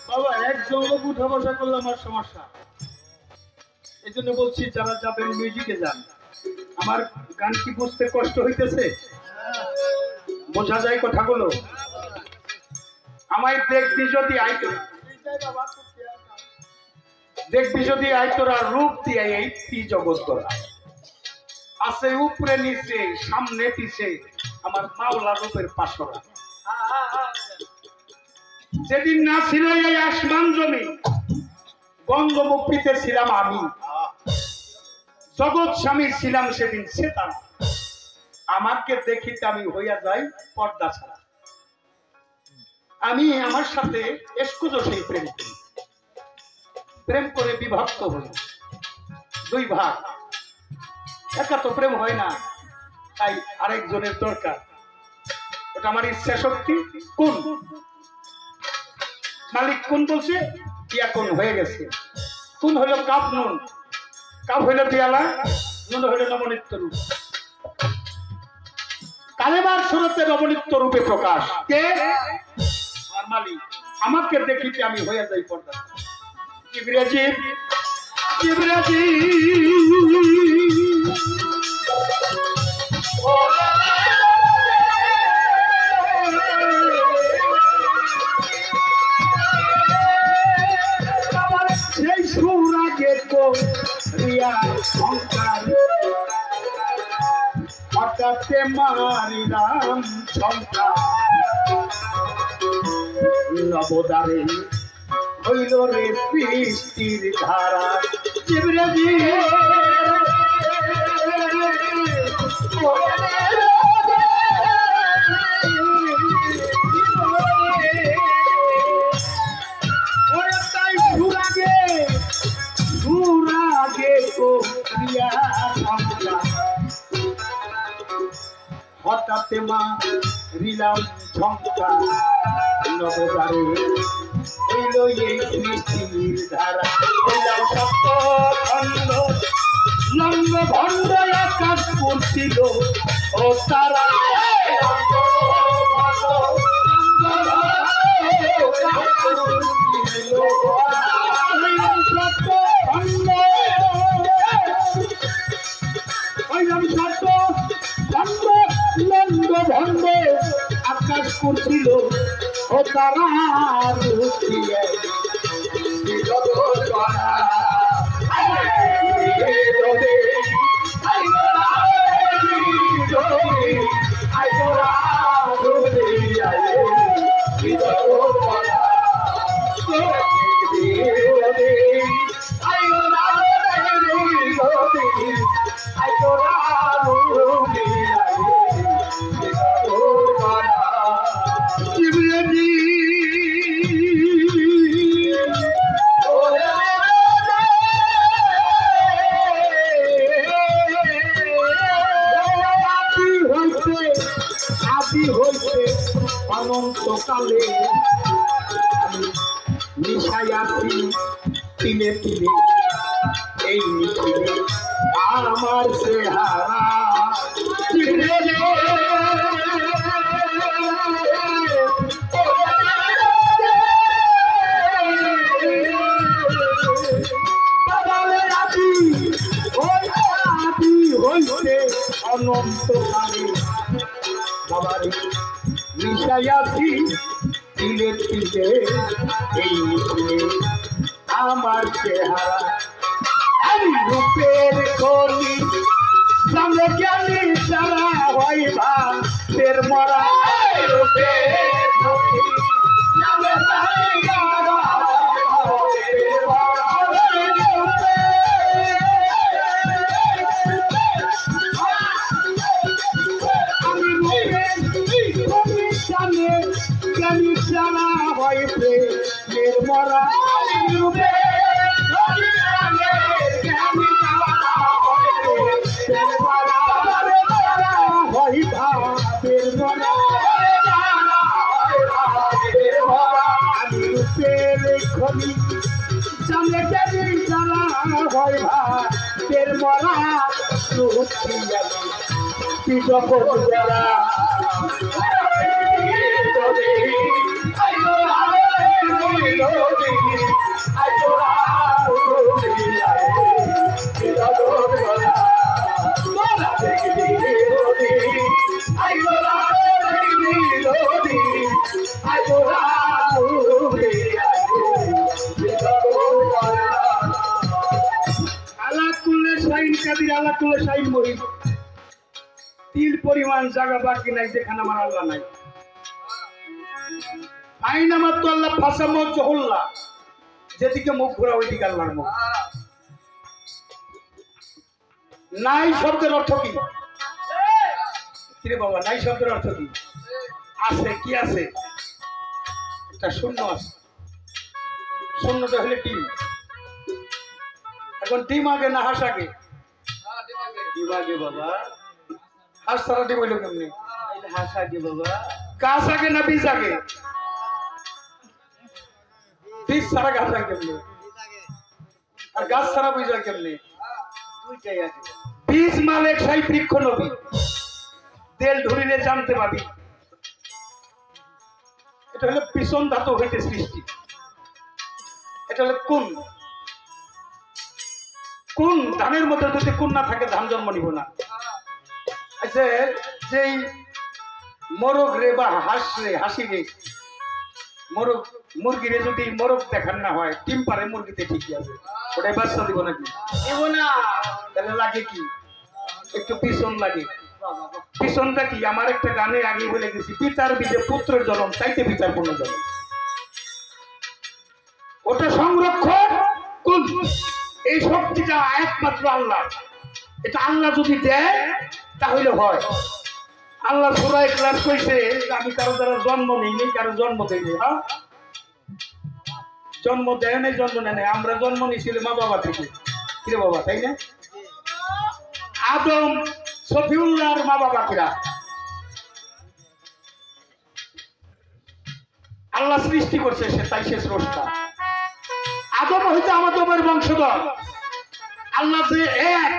বাবা একজন লোক উঠা বসা করলে আমার সমস্যা, এই জন্য বলছি যারা যাবেন মিউজিকে যান। আমার গান কি বুঝতে কষ্ট হইতেছে? বোঝা যায় কথাগুলো? আমায় দেখবি যদি আইতো, দেখবি যদি আইতোরা রূপ দিয়ে এই জগৎ গড়া আছে উপরে নিচে সামনে পিছে আমার মাওলা রূপের পাশরা। যেদিন না ছিল এই আসমান জমি গন্ধমুক্তিতে ছিলাম আমি, জগৎ স্বামী ছিলাম সেদিন সেতাম, আমাকে দেখিতে আমি হইয়া যাই পর্দা ছাড়া। আমি আমার সাথে এসকোজোশী প্রেম করি, প্রেম করে বিভক্ত হই দুই ভাগ। একা তো প্রেম হয় না, তাই আরেকজনের দরকার। ওটা আমার ইচ্ছা শক্তি। কোন মালিক কোন বলছে ইয়া কোন হয়ে গেছে। কোন হইল কাপ নুন, কাপ হইল পিয়ালা, নুন হইল নবনিত্য রূপ। কালেমার শুরুতে নবনিত্য রূপে প্রকাশ কে? আমার মালিক। আমাকে দেখিতে আমি হইয়া যাই পর্দা। জিবরাজি জিবরাজি সেই সুরাগে তো রিয়া সংসার হঠাৎ মারিলাম সংসার নবদারে হইল রে সৃষ্টির ধারা। জিবরাজি হঠাৎ মা রিলাম ঝঙ্কা নবদারে হইল এই সৃষ্টির ধারা হইলাম সপ্ত খণ্ড লম্ব ভণ্ড আকাশ করছিল ও তারা আকাশ করছিল ও তারা অনন্তকালে আমি মিশাই আছি তিলে তিলে এই মিছিলে আমার চেহারা অনন্তকালে বাবার মিশাইয়াছি তিলে তিলে এই মিছিলে আমার চেহারা আমি রূপের কলি সামনে জ্ঞানী সারা হয় ভাতের মরা রূপের কলি সামনে সারা হয় প্রেমের মরা সামনে সারা হয় ভাতের মরা তিল পরিমাণ জায়গা বাকি নাই যেখানে আমার আল্লাহ নাই আইন আমার তো আল্লাহ ফাঁসামো চহল্লা যেদিকে মুখ ঘোরা ওইদিকে আল্লাহর মুখ নাই শব্দের অর্থ কি রে বাবা নাই শব্দের অর্থ কি আছে কি আছে একটা শূন্য আছে শূন্যটা হলে ডিম এখন ডিম আগে না হাঁস আগে ডিম আগে বাবা হাঁস ছাড়া ডিম হইল কেমনি হাঁস আগে বাবা গাছ আগে না বীজ আগে বীজ ছাড়া গাছ আগে কেমনি আর গাছ ছাড়া বীজ আগে কেমনি বীজ মালে সাই বৃক্ষ নবী তেল ধরিলে জানতে পাবি এটা হলো পিছন ধাতু হইতে সৃষ্টি এটা হলো কোন কোন ধানের মধ্যে যদি কোন না থাকে ধান জন্ম নিব না আচ্ছা যেই মোরগ রে বা হাঁস রে হাসি রে মোরগ মুরগিরে যদি মোরগ দেখান না হয় ডিম পারে মুরগিতে ঠিকই আছে ওটাই বাচ্চা দিব নাকি দিব না তাহলে লাগে কি একটু পিছন লাগে পিছনটা কি আমার একটা গানে আগে বলে গেছি পিতার বীজে পুত্রের জন্ম চাইতে পিতার পূর্ণ জন্ম ওটা সংরক্ষণ কোন এই শক্তিটা একমাত্র আল্লাহ এটা আল্লাহ যদি দেয় তাহলে হয় আল্লাহ সূরা ইখলাস কইছে আমি কারো দ্বারা জন্ম নেই কারো জন্ম দেইনি হ্যাঁ জন্ম দেয় নাই জন্ম নেয় নাই আমরা জন্ম নিয়েছিলাম মা বাবা থেকে কিরে বাবা তাই না আদম সফিউল্লাহর মা বাবা কিরা আল্লাহ সৃষ্টি করছে সে, তাই সে স্রষ্টা। আদম হইতে আমাদের বংশধর। আল্লাহ যে এক,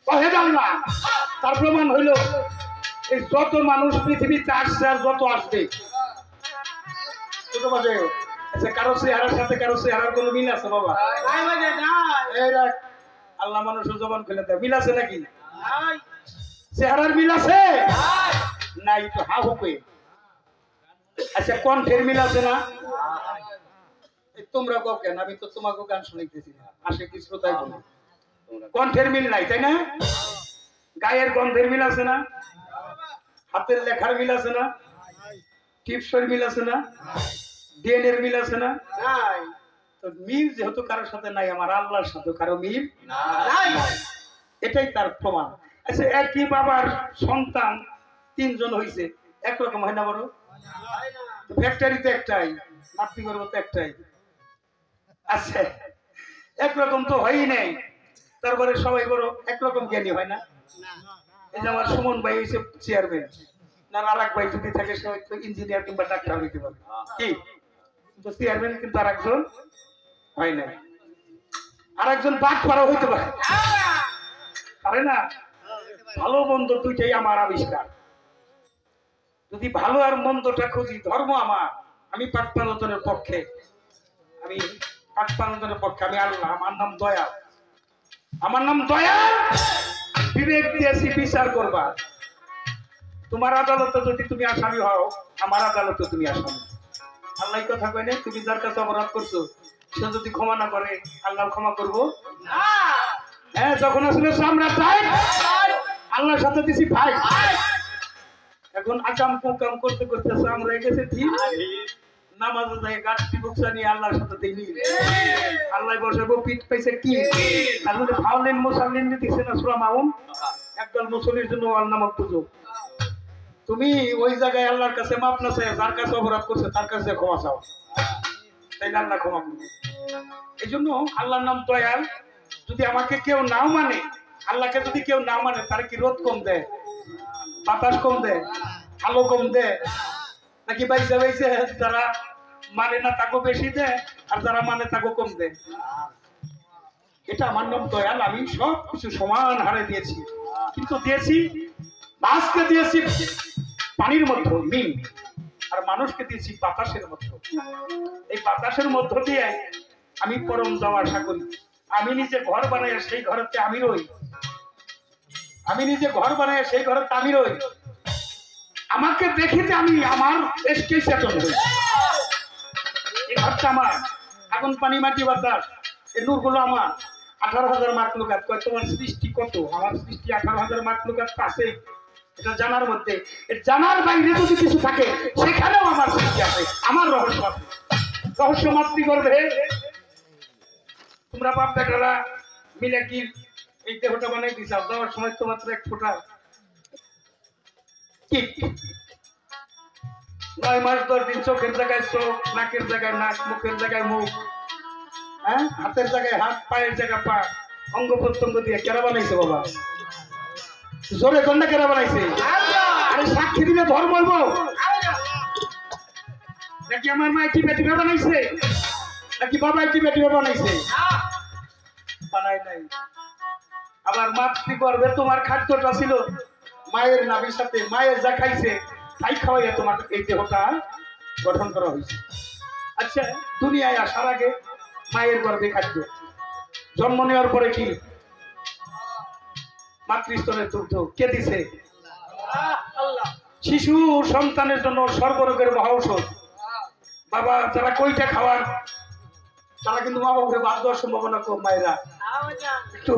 ওয়াহিদ আল্লাহ, তার প্রমাণ হইল এই যত মানুষ পৃথিবীতে আসছে আর যত আসবে, ছোট বাজে আচ্ছা, কারো চেহারার সাথে কারো চেহারার কোনো মিল আছে বাবা? এই দেখ, আল্লাহ মানুষের জবান খুলে দেয়, মিল আছে নাকি? চেহারার মিল আছে নাই? তো হা হুকে। আচ্ছা, কণ্ঠের মিল আছে না? তোমরা কও কেন? আমি তো তোমাকে গান শুনাইতেছি না, আসে কি শ্রোতাই বলো। কণ্ঠের মিল নাই, তাই না? গায়ের গন্ধের মিল আছে না? হাতের লেখার মিল আছে না? টিপসের মিল আছে না? ডিএনএর মিল আছে না? তো মিল যেহেতু কারোর সাথে নাই, আমার আল্লাহর সাথে কারো মিল নাই, এটাই তার প্রমাণ। আচ্ছা, একই বাবার সন্তান তিনজন হইছে, একরকম হয় না? বড় ফ্যাক্টরি তো একটাই, মাতৃগর্ভ তো একটাই। আচ্ছা, একরকম তো হয়ই নাই, তারপরে সবাই বড় একরকম জ্ঞানী হয় না? এই যে আমার সুমন ভাই হয়েছে চেয়ারম্যান, না আর এক ভাই যদি থাকে সে হয়তো ইঞ্জিনিয়ার কিংবা ডাক্তার হইতে পারে, কি? কিন্তু চেয়ারম্যান কিন্তু আর একজন হয় না। আর একজন বাঘ পাড়া হইতে পারে, পারে না? ভালো মন্দ দুইটাই আমার আবিষ্কার। যদি ভালো আর মন্দটা খুঁজি, ধর্ম আমার, আমি পাক পালনের পক্ষে, আমি পাক পালনের পক্ষে, আমি আল্লাহ, আমার নাম দয়া, আমার নাম দয়া। বিবেক দিয়েছি বিচার করবা। তোমার আদালতে যদি তুমি আসামি হও, আমার আদালতে তুমি আসামি। আল্লাহ কথা কয় না, তুমি যার কাছে অপরাধ করছো সে যদি ক্ষমা না করে, আল্লাহ ক্ষমা করবো না। হ্যাঁ, যখন আসলে আমরা চাই আল্লাহর সাথে দিছি ভাই, এখন আকাম কুকাম করতে করতে আমরা গেছে ঠিক নামাজে যায় গাছটি বুকসা নিয়ে আল্লাহর সাথে দিই। আল্লাহ বসাবো পিঠ পাইছে কি? তাহলে ফাউলিন মুসাল্লিন দিচ্ছে না সূরা মাউন, একদল মুসল্লির জন্য ওয়াল নামক পুজো। তুমি ওই জায়গায় আল্লাহর কাছে মাপ না চাই, যার কাছে অপরাধ করছে তার কাছে ক্ষমা চাও, তাই না? আল্লাহ ক্ষমা করবে। এই জন্য আল্লাহর নাম দয়াল। যদি আমাকে কেউ নাও মানে, আল্লাহকে যদি কেউ না মানে, তার কি রোদ কম দেয়, বাতাস কম দেয়, আলো কম দেয় নাকি? বাইসে বাইসে যারা মানে না তাকে বেশি দেয়, আর যারা মানে তাকে কম দেয়। এটা আমার নাম দয়াল। আমি সব কিছু সমান হারে দিয়েছি, কিন্তু দিয়েছি মাছকে দিয়েছি পানির মধ্যে মিন, আর মানুষকে দিয়েছি বাতাসের মধ্যে। এই বাতাসের মধ্য দিয়ে আমি পরম যাওয়া আশা করি। আমি নিজে ঘর বানাই, সেই ঘরেতে আমি রই। আমি নিজে ঘর বানাই, সেই ঘরেতে আমি রই। আমাকে দেখিতে আমি আমার দেশকেই চেতন হই। এই ঘরটা আমার, আগুন পানি মাটি বাতাস, এই নূরগুলো আমার। 18,000 মাখলুকাত। কয় তোমার সৃষ্টি কত? আমার সৃষ্টি 18,000 মাখলুকাত আছে, এটা জানার মধ্যে। এর জানার বাইরে যদি কিছু থাকে, সেখানেও আমার সৃষ্টি আছে, আমার রহস্য আছে। রহস্য মাতৃগর্ভে তোমরা বাপ বেটারা মিলে কি এই দেহটা বানাই দিছাও, দেওয়ার সময় তো মাত্র এক ফোঁটা কি 9 মাস 10 দিন চোখের জায়গায় চোখ, নাকের জায়গায় নাক, মুখের জায়গায় মুখ, হ্যাঁ, হাতের জায়গায় হাত, পায়ের জায়গায় পা, অঙ্গ প্রত্যঙ্গ দিয়ে কেরা বানাইছে বাবা? জোরে কন্যা কেরা বানাইছে? আরে সাক্ষী দিলে ধর্ম হইব নাকি? আমার মা কি বেটি বানাইছে নাকি বাবা কি বেটি বানাইছে? বানাই নাই। আবার মাতৃগর্ভে তোমার খাদ্যটা ছিল মায়ের নাভির সাথে, মায়ের যা খাইছে তাই খাওয়াইয়া তোমার এই দেহটা গঠন করা হয়েছে। আচ্ছা, দুনিয়ায় আসার আগে মায়ের গর্ভে খাদ্য, জন্ম নেওয়ার পরে কি মাতৃস্তনের দুগ্ধ কে দিছে? শিশু সন্তানের জন্য সর্বরোগের মহা ঔষধ। বাবা যারা কইটা খাওয়ার, তারা কিন্তু মা বাবাকে বাদ দেওয়ার সম্ভাবনা কম। মায়েরা একটু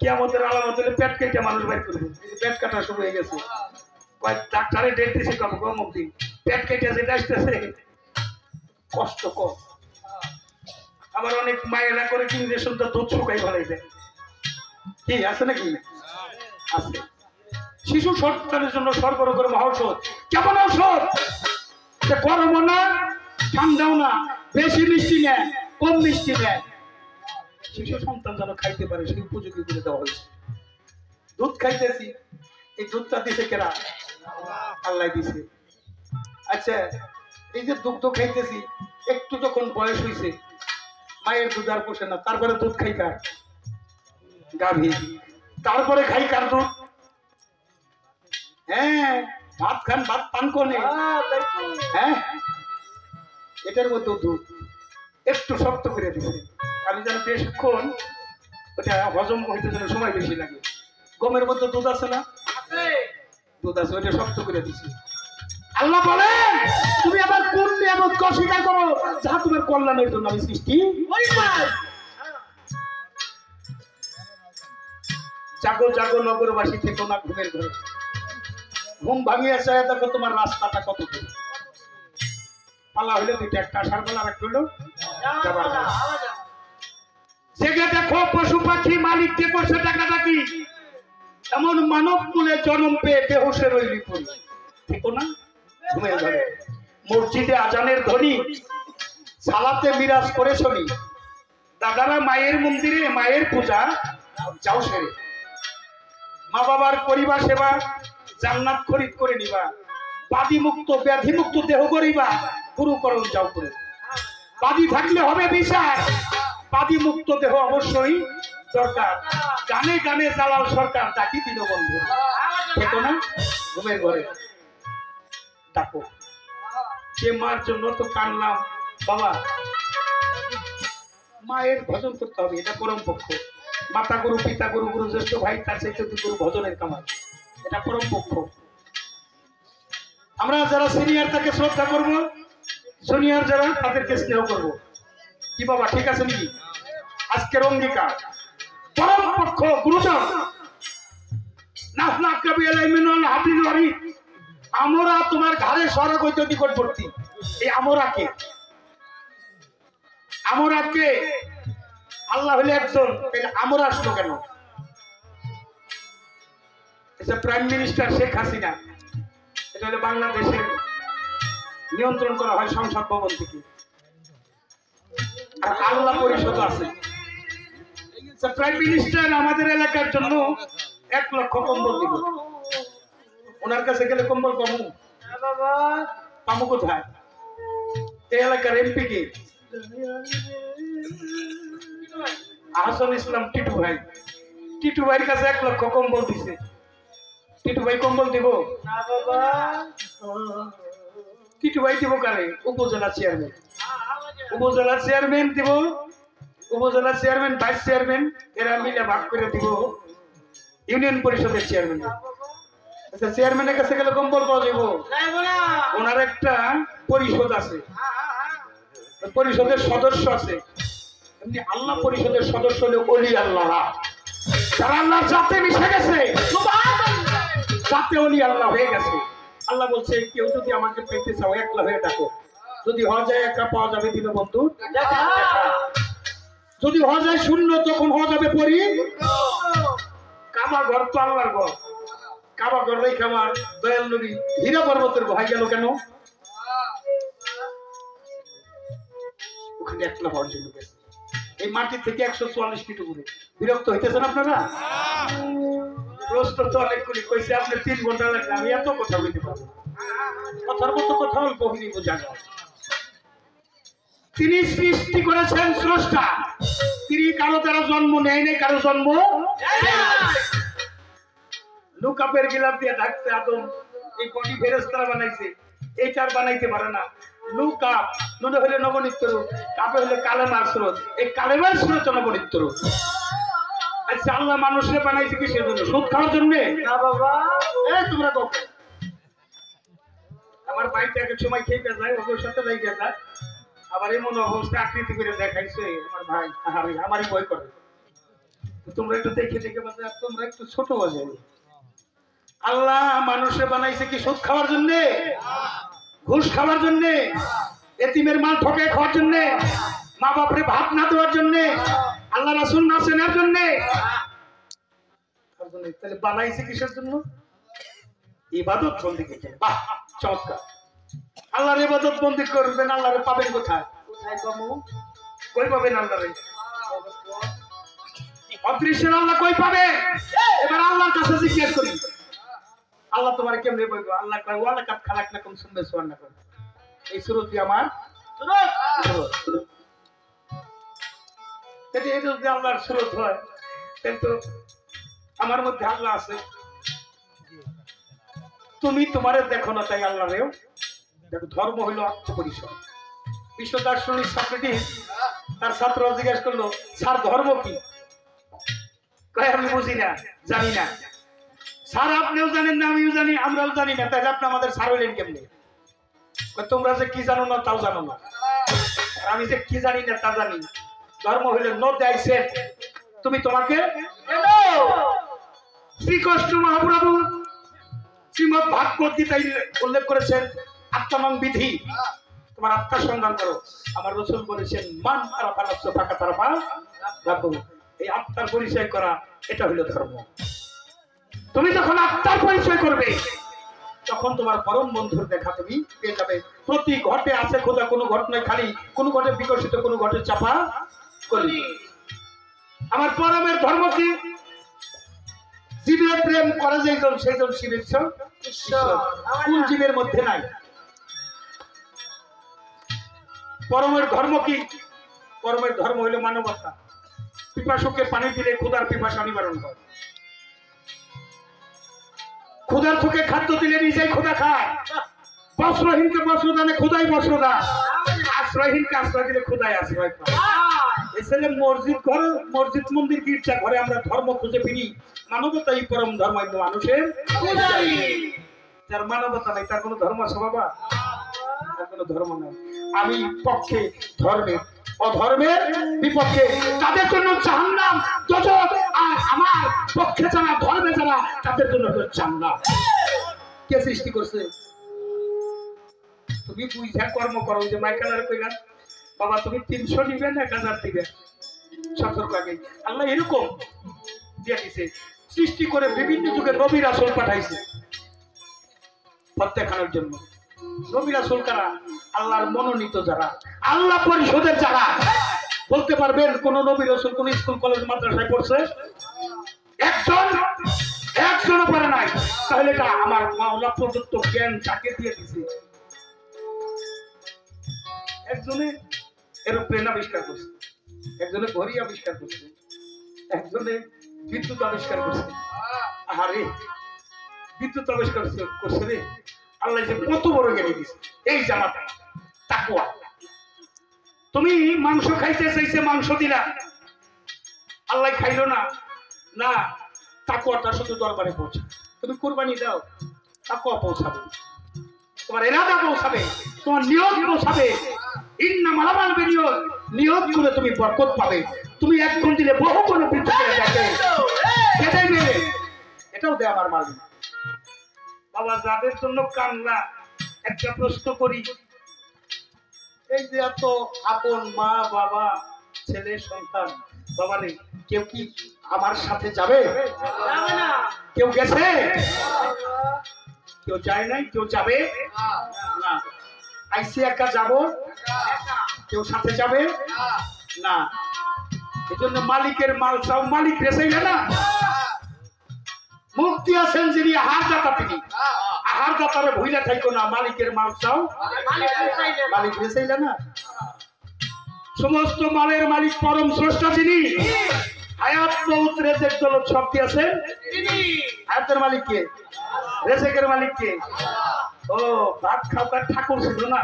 কিয়ামতের আলামত হলে পেট কেটে মানুষ বাইর করবে। পেট কাটা শুরু হয়ে গেছে, ডাক্তারে ডেট দিছে কবে অমুক দিন, পেট কেটে যেটা আসতেছে কষ্ট কম। আবার অনেক মায়েরা করে কি ইঞ্জেকশন তো দুধ শুকাই ভালাই দেয়, কি আছে নাকি? আছে। শিশু সন্তানের জন্য সর্বরোগের মহা ঔষধ। কেমন ঔষধ? গরমও না, ঠান্ডাও না, বেশি মিষ্টি নেয়, কম মিষ্টি নেয়। শিশু সন্তান যেন খাইতে পারে সেই উপযোগী করে দেওয়া হয়েছে। দুধ খাইতেছি, এই দুধটা দিছে কেরা? আল্লাহ দিছে। আচ্ছা, এই যে দুগ্ধ খাইতেছি, একটু যখন বয়স হয়েছে মায়ের দুধ আর পোষে না, তারপরে দুধ খাই কার? গাভী। তারপরে খাই কার দুধ? হ্যাঁ, ভাত খান, ভাত পান কোনে? হ্যাঁ, এটার মধ্যে দুধ একটু শক্ত করে দিছে, আমি যেন বেশক্ষণ ওটা হজম হইতে যেন সময় বেশি লাগে। গমের মধ্যে দুধ আছে না? দুধ আছে, ওইটা শক্ত করে দিছি। আল্লাহ বলেন তুমি আবার কোন নিয়ামতকে অস্বীকার করো যাহা তোমার কল্যাণের জন্য আমি সৃষ্টি। জাগো জাগো নগরবাসী, থেকো না ঘুমের ঘরে। ঘুম ভাঙিয়ে চায় দেখো তোমার রাস্তাটা কত দূর। পালা হইলে দুইটা, একটা আসার পালা, আর একটা হইলো যাবার পালা। জেগে দেখো পশু পাখি মালিককে করছে টাকাটাকি, এমন মানব কুলে জন্ম পেয়ে বেহুশে রইলি পড়ি। থেকো না ঘুমের ঘরে। মসজিদে আজানের ধ্বনি, সালাতে মিরাজ করে চলি। দাদারা মায়ের মন্দিরে মায়ের পূজা যাও সেরে। মা বাবার পরিবার সেবা, জান্নাত খরিদ করে নিবা। বাদী মুক্ত ব্যাধি মুক্ত দেহ করিবা, গুরুকরণ যাও করে। বাদী থাকলে হবে বিচার, বাদী মুক্ত দেহ অবশ্যই দরকার। গানে গানে জালাল সরকার ডাকি দিল বন্ধু। থেকো না ঘুমের ঘরে। ডাকো, যে মার জন্য তো কানলাম বাবা, মায়ের ভজন করতে হবে, এটা পরম পক্ষ। মাতা গুরু, পিতা গুরু, গুরু জ্যেষ্ঠ ভাই, তার চাইতে গুরু ভজনের কামাল, এটা পরম পক্ষ। আমরা যারা সিনিয়র তাকে শ্রদ্ধা করব, জুনিয়র যারা তাদেরকে স্নেহ করব। কি বাবা ঠিক আছে নাকি? আজকের অঙ্গীকার পরম পক্ষ গুরুজন। আমরা তোমার ঘরে সড়ক হইতে নিকটবর্তী। এই আমরাকে, আমরাকে আল্লাহ হলে একজন, আমরা আসলো কেন? প্রাইম মিনিস্টার শেখ হাসিনা, এটা হলে বাংলাদেশের নিয়ন্ত্রণ করা হয় সংসদ ভবন থেকে। আর আল্লাহ পরিষদ আছে। প্রাইম মিনিস্টার আমাদের এলাকার জন্য 1 লক্ষ কম্বল দিব। ওনার কাছে গেলে কম্বল পাবো? পাবো কোথায়? এই এলাকার এমপি কে? আহসান ইসলাম টিটু ভাই। টিটু ভাইয়ের কাছে 1 লক্ষ কম্বল দিছে। টিটু ভাই কম্বল দিব? টিটু ভাই দিব কারে? উপজেলা চেয়ারম্যান। উপজেলা চেয়ারম্যান দিব, উপজেলা চেয়ারম্যান, ভাইস চেয়ারম্যান, এরা মিলে ভাগ করে দিব ইউনিয়ন পরিষদের চেয়ারম্যান। আচ্ছা, চেয়ারম্যানের কাছে গেলে কম্বল পাওয়া যাবো? ওনার একটা পরিষদ আছে, পরিষদের সদস্য আছে। এমনি আল্লাহ পরিষদের সদস্য হলে ওলি আল্লাহ, যারা আল্লাহর সাথে মিশে গেছে, সাথে ওলি আল্লাহ হয়ে গেছে। আল্লাহ বলছে কেউ যদি আমাকে পেতে চাও একলা হয়ে ডাকো। যদি হওয়া যায় একা পাওয়া যাবে দিল বন্ধু, যদি হওয়া যায় শূন্য তখন হওয়া যাবে পরি। কাবা ঘর তো আল্লাহর ঘর, কাবা ঘর রেখে আমার দয়াল নবী হীরা পর্বতের গুহায় গেল কেন? ওখানে একলা হওয়ার জন্য গেছে। এই মাটি থেকে 144 ফিট উপরে। বিরক্ত হইতেছেন আপনারা? প্রশ্ন তো অনেকগুলি কইছে, আপনি 3 ঘন্টা লাগবে, আমি এত কথা বলতে পারবো? কথার মতো কথা অল্প হইনি বোঝা যায়। তিনি সৃষ্টি করেছেন স্রষ্টা, তিনি কারো দ্বারা জন্ম নেয় নাই, কারো জন্ম লুকাপের গিলাপ দিয়ে ঢাকছে আদম। এই কোটি ফেরেশতারা বানাইছে, এইটার বানাইতে পারে না। লুকাপ নুনে হলে নবনিত্য রূপ, কাপে হলে কালেমার স্রোত, এই কালেমার স্রোত নবনিত্য রূপ। আচ্ছা, আল্লাহ মানুষকে বানাইছে কি সেজন্য? সুদ খাওয়ার জন্য না বাবা। তোমরা কখন আমার বাইকটা এক সময় খেয়ে যায়, ওদের সাথে লেগে যায়, আবার এমন অবস্থা আকৃতি করে দেখাইছে আমার ভাই, আমারই ভয় করে। তোমরা একটু দেখে দেখে বাজে, তোমরা একটু ছোট বাজে। আল্লাহ মানুষে বানাইছে কি সুদ খাওয়ার জন্য? ঘুষ খাওয়ার জন্য? এতিমের মাল ঠকে খাওয়ার জন্য? মা বাপরে ভাত না দেওয়ার জন্য? আল্লাহ রাসূল না চেনার জন্য? তাহলে বানাইছে কিসের জন্য? ইবাদত বন্দেগীর জন্য। বাহ, চমৎকার। আল্লাহর ইবাদত বন্দেগী করবেন, আল্লাহরে পাবেন কোথায়? কোথায় পাবো? কই পাবেন আল্লাহরে? অদৃশ্যের আল্লাহ কই পাবে? এবার আল্লাহর কাছে জিজ্ঞেস করি, আল্লাহ তোমার কেমনে বলবো? আল্লাহ কয় ওয়ালাকাদ খালাকনাকুম সুম্মা সুওয়ান্নাকুম। এই সুরতি আমার সুরত। এটা যদি আল্লাহর সুরত হয়, কিন্তু আমার মধ্যে আল্লাহ আছে। তুমি তোমারে দেখো না, তাই আল্লাহরেও দেখো। ধর্ম হইল আত্মপরিচয়। বিশ্ব দার্শনিক সক্রেটিস তার ছাত্র জিজ্ঞেস করলো, স্যার ধর্ম কি? কয় আমি বুঝি না, জানি না। স্যার আপনিও জানেন না, আমিও জানি, আমরাও জানি না, তাহলে আপনি আমাদের স্যার হইলেন কেমনি? তোমরা যে কি জানো না তাও জানো না, আমি যে কি জানি না তা জানি। ধর্ম হইল নো দ্যাই সেড, তুমি তোমাকে শ্রীকৃষ্ণ মহাপ্রভু শ্রীমদ ভাগবত গীতায় উল্লেখ করেছেন আত্মানং বিধি, তোমার আত্মার সন্ধান করো। আমার রাসূল বলেছেন মান তারাফা নফসু ফাকা তারাফা রাব্বু। এই আত্মার পরিচয় করা, এটা হলো ধর্ম। তুমি যখন আত্মার পরিচয় করবে, তখন তোমার পরম বন্ধুর দেখা তুমি পেয়ে যাবে। প্রতি ঘটে আছে খোদা, কোনো ঘটনায় খালি, কোনো ঘটে বিকশিত, কোনো ঘটে চাপা কলি। আমার পরমের ধর্ম কি? জীবের প্রেম করে যেজন, সেজন শিবের ঈশ্বর। কোন জীবের মধ্যে নাই? পরমের ধর্ম কি? পরমের ধর্ম হইল মানবতা। পিপাসুকে পানি দিলে ক্ষুধার পিপাসা নিবারণ হয়। ক্ষুধার থেকে খাদ্য দিলে নিজেই ক্ষুধা খায়। বস্ত্রহীনকে বস্ত্র দানে ক্ষুধাই বস্ত্র দান। আশ্রয়হীনকে আশ্রয় দিলে ক্ষুধাই আশ্রয় পায়। এসে মসজিদ ঘর, মসজিদ মন্দির গির্জা ঘরে আমরা ধর্ম খুঁজে ফিরি। মানবতাই পরম ধর্ম। মানুষের যার মানবতা নাই, তার কোনো ধর্ম আছে বাবা? তার কোনো ধর্ম নাই। আমি পক্ষে ধর্মের, অধর্মের বিপক্ষে। তাদের জন্য জাহান্নাম, দোজখ। আর আমার পক্ষে যারা, ধর্মে যারা, তাদের জন্য জান্নাত। কে সৃষ্টি করছে? তুমি বুঝা কর্ম করো। যে মাইকেলার কইলেন, বাবা তুমি 300 দিবেন, 1000 দিবেন, সতর্ক আগে। আল্লাহ এরকম দিয়ে দিছে। সৃষ্টি করে বিভিন্ন যুগে নবী রাসূল পাঠাইছে পথ দেখানোর জন্য। নবী রাসূল কারা? আল্লাহর মনোনীত যারা, আল্লাহ পরিষদের যারা। বলতে পারবেন কোন নবী রাসূল কোন স্কুল কলেজ মাদ্রাসায় পড়ছে? একজনও পারে নাই। তাহলে এটা আমার মাওলা প্রদত্ত জ্ঞান যাকে দিয়ে দিছে। একজনে এরোপ্লেন আবিষ্কার করছে, একজনে ঘড়ি আবিষ্কার করছে, একজনে বিদ্যুৎ আবিষ্কার করছে। আরে বিদ্যুৎ আবিষ্কার করছে রে, আল্লাহ যে কত বড় জ্ঞানী দিছে। এই জামাটা তাকওয়া। তুমি মাংস খাইতে চাইছে, মাংস দিলা, আল্লাহ খাইলো না। না, তাকওয়াটা শুধু দরবারে পৌঁছে। তুমি কুরবানি দাও, তাকওয়া পৌঁছাবে, তোমার ইরাদা পৌঁছাবে, তোমার নিয়ত পৌঁছাবে। ইন্নামাল আমালু বিনিয়ত, নিয়ত করে তুমি বরকত পাবে। তুমি এক গুণ দিলে বহু গুণ বৃদ্ধি করে যাবে। সেটাই নেবে, এটাও দে আমার মালিক। বাবা যাদের জন্য কান্না, একটা প্রশ্ন করি, এই যে এত আপন মা বাবা ছেলে সন্তান, বাবা নেই, কেউ কি আমার সাথে যাবে? কেউ গেছে? কেউ যায় নাই? কেউ যাবে না? আইসি একা যাবো? কেউ সাথে যাবে না। এজন্য মালিকের মাল চাও, মালিক রেসাইলে না। মুক্তি আছেন যিনি আহার দাতা, তিনি আহার দাতারে ভুইলা থাইকো না। মালিকের মাল চাও, মালিক রেসাইলে না। সমস্ত মালের মালিক পরম স্রষ্টা যিনি। হায়াত মউত রেজেক দৌলত সব দিয়েছেন তিনি। হায়াতের মালিক কে? রেজেকের মালিক কে? ও ভাত খাওয়ার ঠাকুর ছিল না?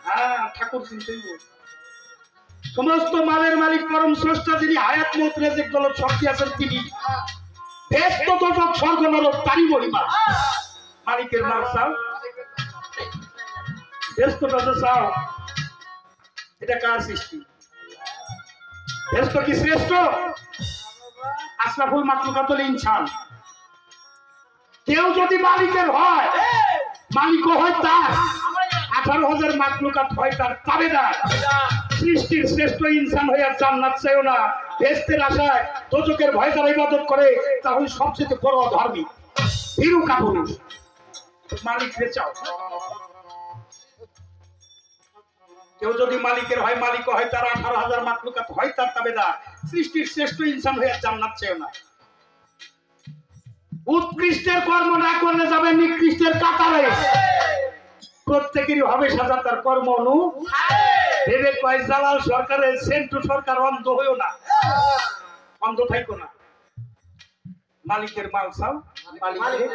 হ্যাঁ, ঠাকুর চিনতে। সমস্ত মালের মালিক পরম স্রষ্টা যিনি। হায়াত মউত রেজেক দৌলত সব দিয়েছেন তিনি। বেহেশত দোজখ স্বর্গ নরক তারই মহিমা। মালিকের মাল চাও, বেহেশতটা তো চাও। এটা কার সৃষ্টি? বেহেশত কি শ্রেষ্ঠ? আশরাফুল মাখলুকাতুল ইনসান। কেউ যদি মালিকের হয়, মালিকও হয় তার। 18,000 মাখলুকাত হয় তার তাবেদার। সৃষ্টির শ্রেষ্ঠ ইনসান হইয়া জান্নাত চাইও না, বেহেশতের আশায় দোজখের ভয় যারা ইবাদত করে, তাহলে সবচেয়ে বড় অধার্মিক, ভীরু কাপুরুষ। মালিক রে চাও। কেউ যদি মালিকের হয়, মালিক হয় তার। 18,000 মাখলুকাত হয় তার তাবেদার। সৃষ্টির শ্রেষ্ঠ ইনসান হইয়া জান্নাত চাইও না। উৎকৃষ্টের কর্ম না করলে যাবে নিকৃষ্টের কাতারে। প্রত্যেকেরই হবে সাজা তার কর্ম অনু ভেবে কয় জালাল সরকারের সেন্টু সরকার অন্ধ হইও না, অন্ধ থাইকো না। মালিকের মাল চাও, মালিকের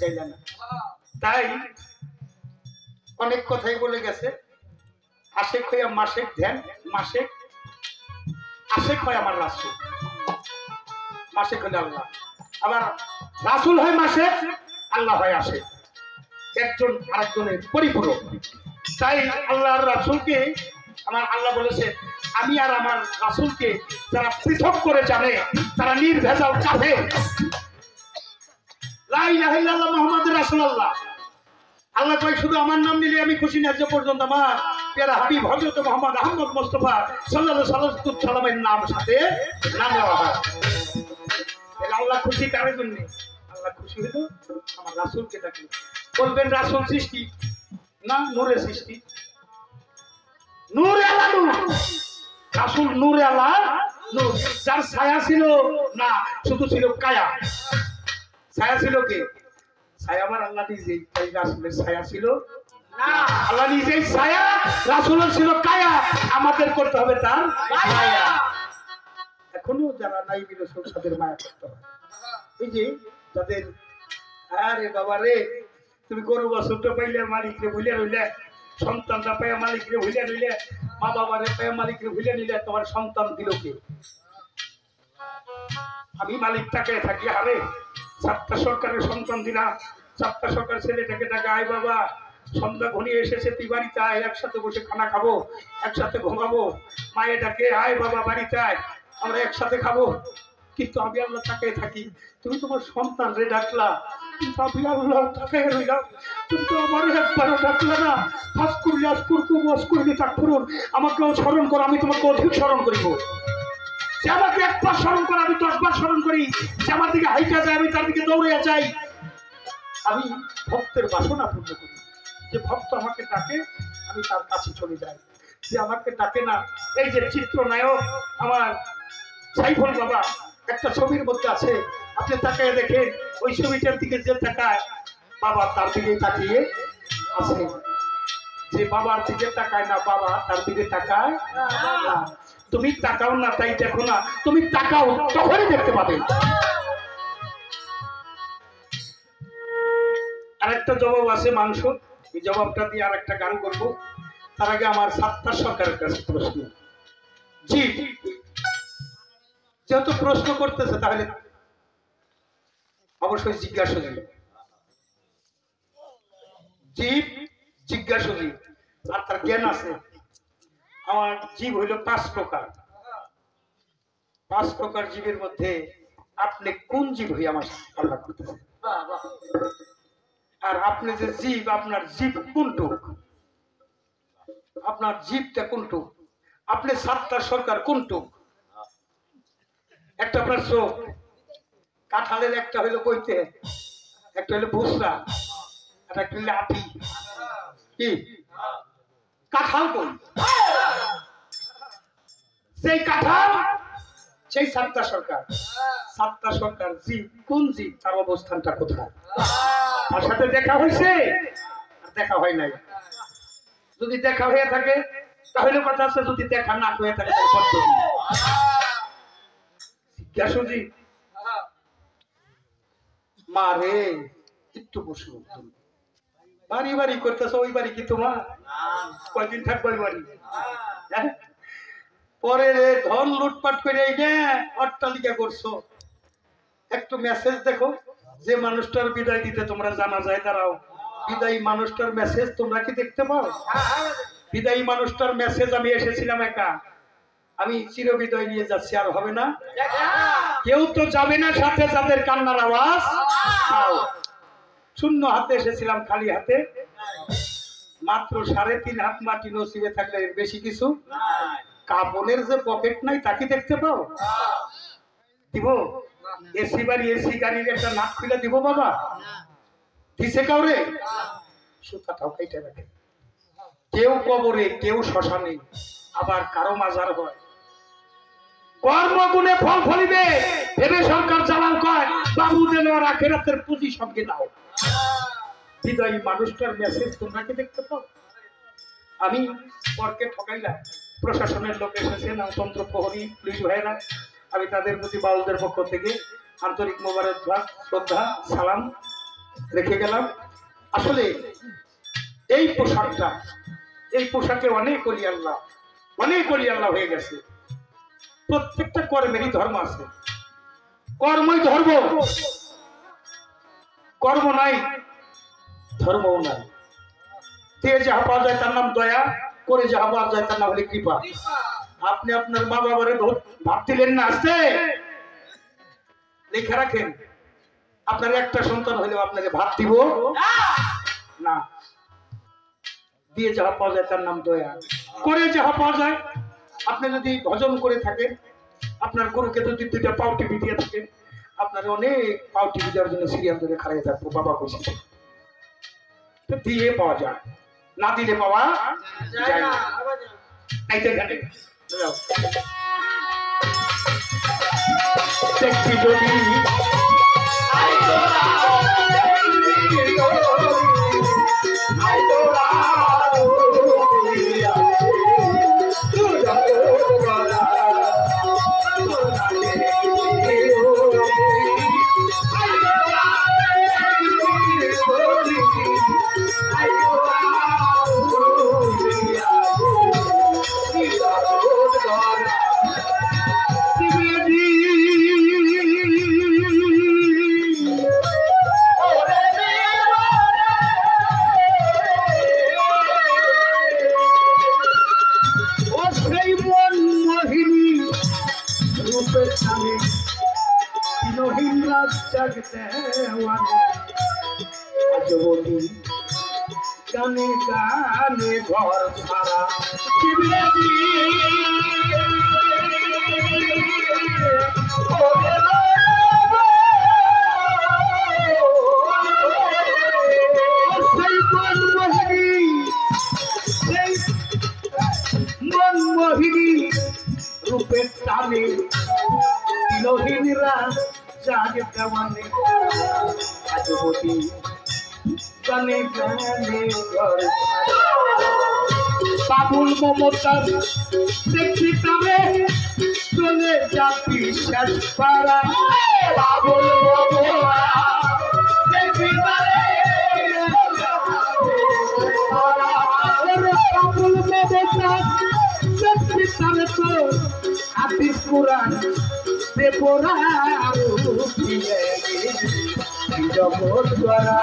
চাইলে না। তাই অনেক কথাই বলে গেছে, আশেক হইয়া মাসেক ধ্যান, মাসেক আশেক হয় আমার রাসূল, মাসেক হলে আল্লাহ, আবার রাসূল হয় মাসেক, আল্লাহ হয় আশেক, একজন আরেকজনের পরিপূরক। তাই আল্লাহর রাসূলকে আমার আল্লাহ বলেছে, আমি আর আমার রাসূলকে যারা পৃথক করে জানে তারা নির্ভেজাল কাফের। লা ইলাহা ইল্লাল্লাহ মুহাম্মাদুর রাসূলুল্লাহ। আল্লাহ কয় শুধু আমার নাম নিলে আমি খুশি না, যে পর্যন্ত আমার প্যারা হাবিব হযরত মুহাম্মদ আহমদ মুস্তাফা সাল্লাল্লাহু আলাইহি সাল্লামের নাম সাথে না নেওয়া হয়। তাহলে আল্লাহ খুশি কার জন্য? আল্লাহ খুশি হলো আমার রাসূলকে ডাকলে। বলবেন রাসূল সৃষ্টি না নূরের সৃষ্টি? নূরে আলা নূর, রাসূল নূরে আলা নূর। যার ছায়া ছিল না, শুধু ছিল কায়া। ছায়া ছিল কে? ছায়া আমার আল্লাহ নিজেই। তাই রাসূলের ছায়া ছিল না, আল্লাহ নিজেই ছায়া, রাসূলের ছিল কায়া। আমাদের করতে হবে তার মায়া। এখনো যারা নাই বিরসুল তাদের মায়া করতে হবে। এই যে যাদের, আরে বাবা রে, তুমি গরু বাছুরটা পাইলে মালিকরে ভুলে রইলে, সন্তানটা পাইয়া মালিকরে ভুলে রইলে, মা বাবারে পাইয়া মালিকরে ভুলে নিলে, তোমার সন্তান দিল কে? আমি মালিক টাকে থাকি, আরে সাতটা সরকারের সন্তান দিলাম, সাতটা সরকার ছেলেটাকে টাকা, আয় বাবা সন্ধ্যা ঘনিয়ে এসেছে, তুই বাড়িতে আয়, একসাথে বসে খানা খাবো, একসাথে ঘুমাবো। মায়ে ডাকে, আয় বাবা বাড়িতে আয়, আমরা একসাথে খাবো। কিন্তু আমি আল্লাহ তাকায় থাকি, তুমি তোমার সন্তান রে ডাকলা, কিন্তু আমি আল্লাহ তাকায় রইলাম, তুমি তো আমার একবারও ডাকলা না। ফাঁস করলি আজ করবো, বস করলি তাক করুন, আমাকেও স্মরণ করো, আমি তোমাকে অধিক স্মরণ করিব। যে আমাকে একবার স্মরণ করে আমি 10 বার স্মরণ করি, যে আমার দিকে হাইটা যায় আমি তার দিকে দৌড়ে যাই। আমি ভক্তের বাসনা পূর্ণ করি, যে ভক্ত আমাকে ডাকে আমি তার কাছে চলে যাই, যে আমাকে ডাকে না। এই যে চিত্রনায়ক আমার সাইফুল বাবা একটা ছবির মধ্যে আছে, আপনি তাকায় দেখেন, ওই ছবিটার দিকে যে তাকায় বাবা তার দিকে তাকিয়ে আছে। যে বাবার দিকে তাকায় না, বাবা তার দিকে তাকায় না। তুমি তাকাও না তাই দেখো না, তুমি তাকাও তখনই দেখতে পাবে। আরেকটা জবাব আছে মাংস, এই জবাবটা দিয়ে আরেকটা গান করবো। তার আগে আমার সাত্তার সরকারের কাছে প্রশ্ন। জি, যেহেতু প্রশ্ন করতেছে তাহলে অবশ্যই জিজ্ঞাসা জীব, জীব জিজ্ঞাসা জীব, আর তার জ্ঞান আছে। আমার জীব হইল 5 প্রকার। 5 প্রকার জীবের মধ্যে আপনি কোন জীব হয়ে আমার আল্লাহ করতেছেন? আর আপনি যে জীব, আপনার জীব কোনটুক? আপনার জীবটা কোনটুক? আপনি সাত্তার সরকার কোনটুক? একটা আপনার চোখ, কাঁঠালের একটা হইলো কইতে, একটা হইলো ভুসরা, আর একটা হইলো আটি। কি কাঁঠাল কই? সেই কাঁঠাল, সেই সাত্তার সরকার। সাত্তার সরকার জীব কোন জীব? তার অবস্থানটা কোথায়? তার সাথে দেখা হয়েছে আর দেখা হয় নাই। যদি দেখা হয়ে থাকে তাহলে কথা আছে, যদি দেখা না হয়ে থাকে তাহলে পদ্ধতি। জিজ্ঞাসুজি মা রে, একটু বসো, বাড়ি বাড়ি করতেছ, ওই বাড়ি কি তোমার? কয়দিন থাকবো ওই বাড়ি? পরে ধন লুটপাট করে এই না অট্টালিকা করছো। একটু মেসেজ দেখো, যে মানুষটার বিদায় দিতে তোমরা জানা যায় দাঁড়াও, বিদায়ী মানুষটার মেসেজ তোমরা কি দেখতে পাও? বিদায়ী মানুষটার মেসেজ আমি এসেছিলাম একা, আমি চির বিদায় নিয়ে যাচ্ছি, আর হবে না। কেউ তো যাবে না সাথে, যাদের কান্নার আওয়াজ শূন্য হাতে এসেছিলাম, খালি হাতে। মাত্র 3.5 হাত মাটি নসিবে থাকলে বেশি কিছু। কাপড়ের যে পকেট নাই তাকে দেখতে পাও? দিব? এসি বাড়ি, এসি গাড়ির একটা নাক খুলে দিব বাবা? দিছে কাউরে? সুতাটাও কাইটা রাখে। কেউ কবরে, কেউ শ্মশানে, আবার কারো মাজার হয়। কর্মগুণে ফল ফলিবে ভেবে সরকার জালাল কয়, বাবু দেন আর আখেরাতের পুঁজি সঙ্গে নাও। হৃদয় মানুষটার মেসেজ তোমরা কি দেখতে পাও? আমি পরকে ঠকাইলাম, প্রশাসনের লোক এসেছেন, তন্ত্র প্রহরী পুলিশ ভাইরা, আমি তাদের প্রতি বাউলদের পক্ষ থেকে আন্তরিক মোবারকবাদ, শ্রদ্ধা, সালাম রেখে গেলাম। আসলে এই পোশাকটা, এই পোশাকে অনেক অলি আল্লাহ হয়ে গেছে। প্রত্যেকটা কর্মেরই ধর্ম আছে, কর্মই ধর্ম, কর্ম নাই ধর্মও নাই। দিয়ে যাহা পাওয়া যায় তার নাম দয়া, করে যাহা পাওয়া যায় তার নাম হলে কৃপা। আপনি আপনার মা বাবারে ভাব দিলেন না, আসতে লেখা রাখেন, আপনার একটা সন্তান হইলেও আপনাকে ভাব দিব না। দিয়ে যাহা পাওয়া যায় তার নাম দয়া, করে যাহা পাওয়া যায়। আপনি যদি ভজন করে থাকেন, আপনার গরুকে যদি দুইটা পাও টিভি দিয়ে থাকেন, আপনার অনেক পাও টিভি দেওয়ার জন্য সিরিয়াল ধরে খাড়িয়ে থাকবো, বাবা কইছে। তো দিয়ে পাওয়া যায়, না দিলে পাওয়া যায় না। এই দেখেন দেখছি যদি গানে গানে ঘর ছাড়া মনমোহিনী রূপের টানে তিলহীনরা জাগে দেওয়ানে আজবতী গানে গানে ঘর বাবুল মমতাজ দেখছি তবে চলে যাবি শেষ পাড়া। বাবুল বাবুল মমতাজ দেখছি তবে তো হাদিস কোরআন বেপরা জগৎ দ্বারা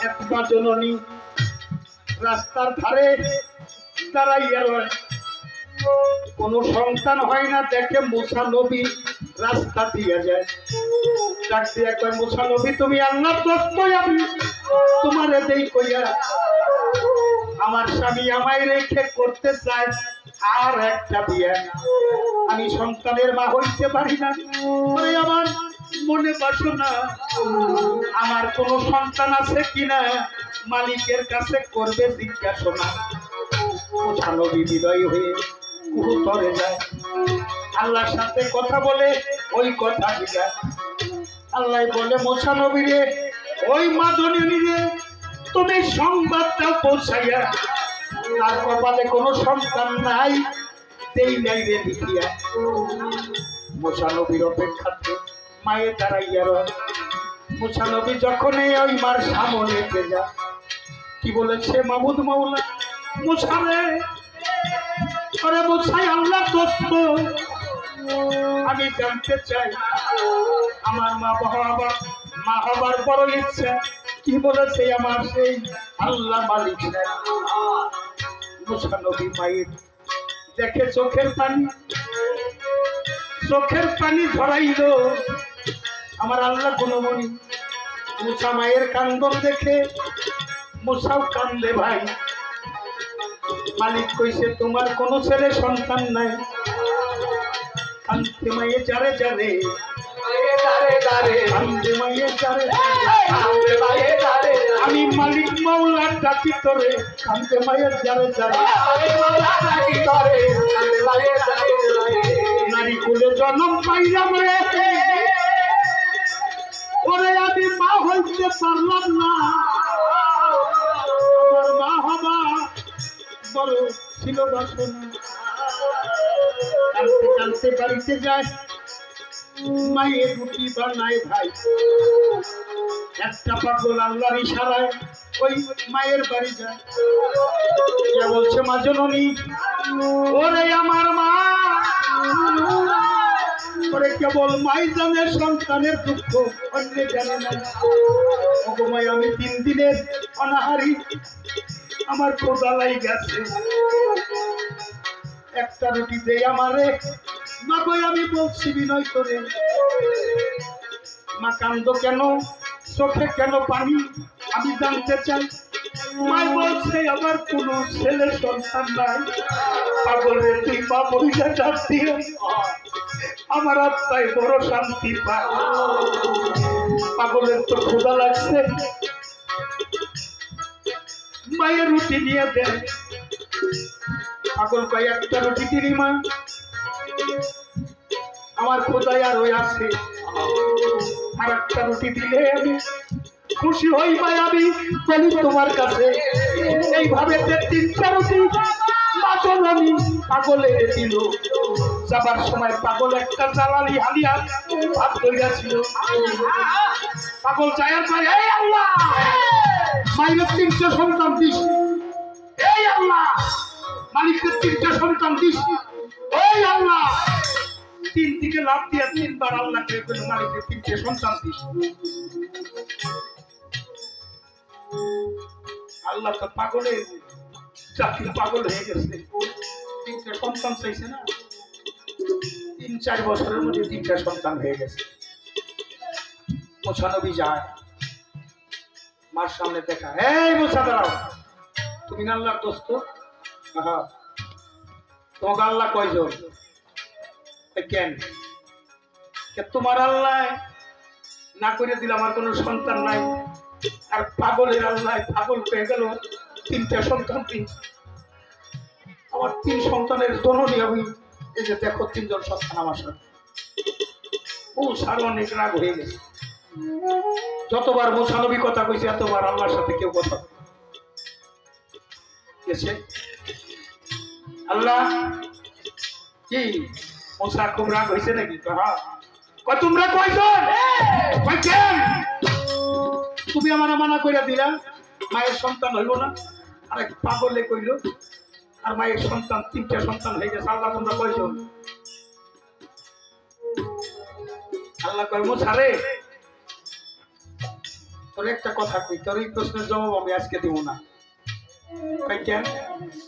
একবার জননী রাস্তার ধারে দাঁড়াইয়া রয়, কোন সন্তান হয় না, দেখে মুসা নবী রাস্তা দিয়ে যায়। ডাকতে একবার মুসা নবী, তুমি আল্লাহ দোস্ত, আমি তোমারে দেই কইয়া আমার স্বামী আমায় রেখে করতে চায় আর একটা বিয়ে, আমি সন্তানের মা হইতে পারি না। আমার মনে বাসনা, আমার কোন সন্তান আছে কিনা মালিকের কাছে করবে জিজ্ঞাসা। মুসা নবী বিদায় হয়ে কুহুতরে যায়, আল্লাহর সাথে কথা বলে ওই কথা দিলা। আল্লাহ বলে মুসা নবী রে, ওই মাদনী রে তুমি সংবাদটা পৌঁছাইয়া, তার কপালে কোনো সন্তান নাই, দেই নাই রে দেখিয়া। মুসা নবীর অপেক্ষাতে মায়ে দাঁড়াইয়া রয়। মুসা নবী যখনই ওই মার সামনে যা, কি বলেছে মাহমুদ মাওলা, মুসা রে, আরে মুসাই আল্লাহ দোস্ত, আমি জানতে চাই আমার মা হবার বড় ইচ্ছা, কি বলেছে আমার সেই আল্লাহ মালিক। মুসা নবী মায়ের দেখে চোখের পানি ঝরাইল, আমার আল্লাহ গুণমণি। মুসা মায়ের কান্দন দেখে মুসাও কান্দে ভাই। মালিক কইছে তোমার কোনো ছেলে সন্তান নাই, কান্দে মায়ে যারে যারে, কান্দে মায়ে যারে যারে, আমি মালিক মাওলার ডাকি তোরে, কান্দে মায়ের যারে যারে, নারী কুলে জন্ম পাইলাম রে, ওরে আমি মা হইতে পারলাম না, আমার মা হবা বড় ছিল বাসনা। কালকে কালকে বাড়িতে যায়, মায়ের রুটি বানায় ভাই, একটা পাগল আল্লাহর ইশারায় ওই মায়ের বাড়ি যায়, বলছে মা জননী, ওরে আমার মা, ওরে কেবল মাই জানে সন্তানের দুঃখ, অন্য জানে না। ওগো আমি 3 দিনের অনাহারি, আমার ক্ষুধা লাই গেছে, একটা রুটি দেই আমারে। মা কই আমি বলছি বিনয় করে, মা কান্দো কেন, চোখে কেন পানি, আমি জানতে চাই। মাই বলছে আমার কোনো ছেলে সন্তান নাই, পাগলের তুই মা বইটা ডাক দিও, আমার আত্মায় বড় শান্তি পায়। পাগলের তো ক্ষুধা লাগছে, মায়ের রুটি নিয়ে দেয়। পাগল কয় একটা রুটি দিলি মা, আমার খোদায় আর ওই আছে, আর একটা রুটি দিলে আমি খুশি হই ভাই, আমি বলি তোমার কাছে। এইভাবে 3টা রুটি আমি পাগলে দিল। যাবার সময় পাগল একটা জ্বালালি হালিয়া ভাত ধরিয়াছিল। পাগল চায়ের পায়, এই আল্লাহ মাইলের 3টা সন্তান দিস, এই আল্লাহ মালিকের 3টা সন্তান দিস, এই আল্লাহ 3 দিকে লাভ দিয়া 3বার আল্লাহ কে বলে মালিকের 3টে সন্তান দিস। আল্লাহ তো পাগলের জাতি পাগল হয়ে গেছে, 3টে সন্তান চাইছে না, 3-4 বছরের মধ্যে 3টা সন্তান হয়ে গেছে। মুসা নবী যায়, মার সামনে দেখা, এই মুসা দাঁড়াও, তুমি না আল্লাহর দোস্ত? হ্যাঁ। তোমাকে আল্লাহ কয়জন? কেন? তোমার আল্লাহ না করে দিলে আমার কোনো সন্তান নাই, আর পাগলের আল্লাহ পাগল হয়ে গেল 3টা সন্তান দিন, আমার 3 সন্তানের জননী আমি। এই যে দেখো 3জন সন্তান আমার সাথে। ও সার অনেক রাগ হয়ে গেছে, যতবার মুসা নবী কথা কইছে এতবার আল্লাহর সাথে কেউ কথা গেছে। আল্লাহ কি মুসা খুব রাগ হয়েছে নাকি? তোমরা কয়জন? তুমি আমার মানা করে দিলা, মায়ের সন্তান হইল না, আরেক পাগলে কইল, আর মায়ের সন্তান 3টা সন্তান হয়ে গেছে। আল্লাহ তোমরা কয়জন? আল্লাহ কয় মুসা রে, তোর একটা কথা কই, তোর এই প্রশ্নের জবাব আমি আজকে দেব না। কেন?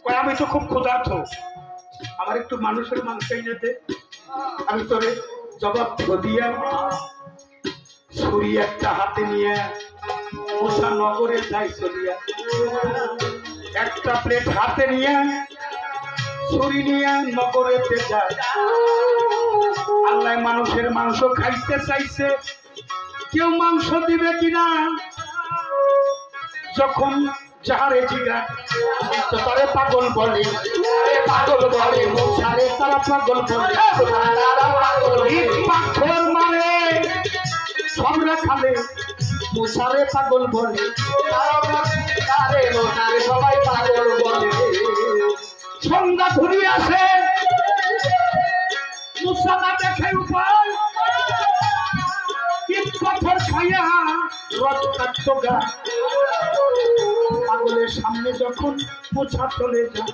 কয় আমি তো খুব ক্ষুধার্ত, আমার একটু মানুষের মাংস এনে দে, আমি তোরে জবাব দিয়া। ছুরি একটা হাতে নিয়ে মুসা নগরে যাই চলিয়া, একটা প্লেট হাতে নিয়ে ছুরি নিয়ে নগরেতে যায়। আল্লাহ মানুষের মাংস খাইতে চাইছে, কেউ মাংস দিবে কিনা। যখন যাহারে জিগা তো তারে পাগল বলে, পাগল বলে মুসারে, তারা পাগল বলে, পাথর মারে সবরা খালে, মুসারে পাগল বলে, সবাই পাগল বলে। সন্ধ্যা ঘুরিয়ে আসে, মুসা না দেখে উপায়, পাথর খাইয়া রক্তাক্ত গা। পাগলের সামনে যখন মুসা চলে যায়,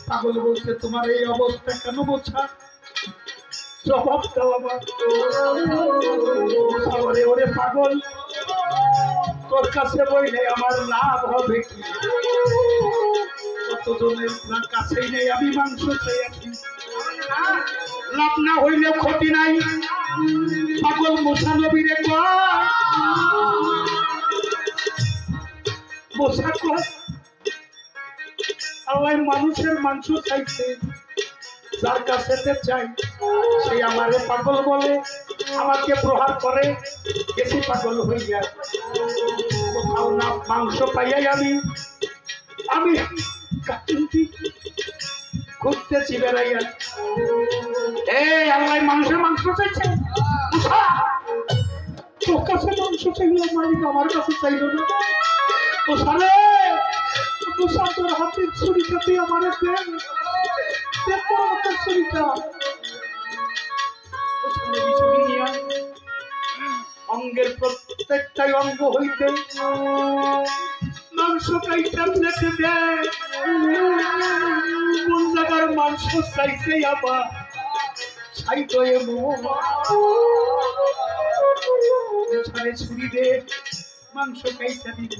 পাগল বলছে তোমার এই অবস্থা কেন মুসা? জবাব দাও আমার। ওরে ওরে পাগল, তোর কাছে বইলে আমার লাভ হবে কি? কতজনের কাছেই নেই, আমি মাংস চাই আছি, লাভ না হইলে ক্ষতি নাই। পাগল মুসা নবীরে কয়, মুসা কয় মানুষের মাংস চাইছে, যার কাছে চাই সে আমারে পাগল বলে, আমাকে প্রহার করে, বেশি পাগল হয়ে যায়। কোথাও না মাংস পাইয়াই আমি ঘুরতেছি বেড়াইয়া। আল্লাহ মানুষের মাংস চাইছে, তোর কাছে মাংস চাইল মালিক, আমার কাছে চাইল না। তো সারে তোর হাতের ছুরিটা তুই আমার ছুরিটা অঙ্গের প্রত্যেকটাই অঙ্গ হইতে মাংস কাইটা প্লেটে দেয়। কোন জায়গার মাংস চাইছে আবার ছুরি দে মাংস কাইটা দিব।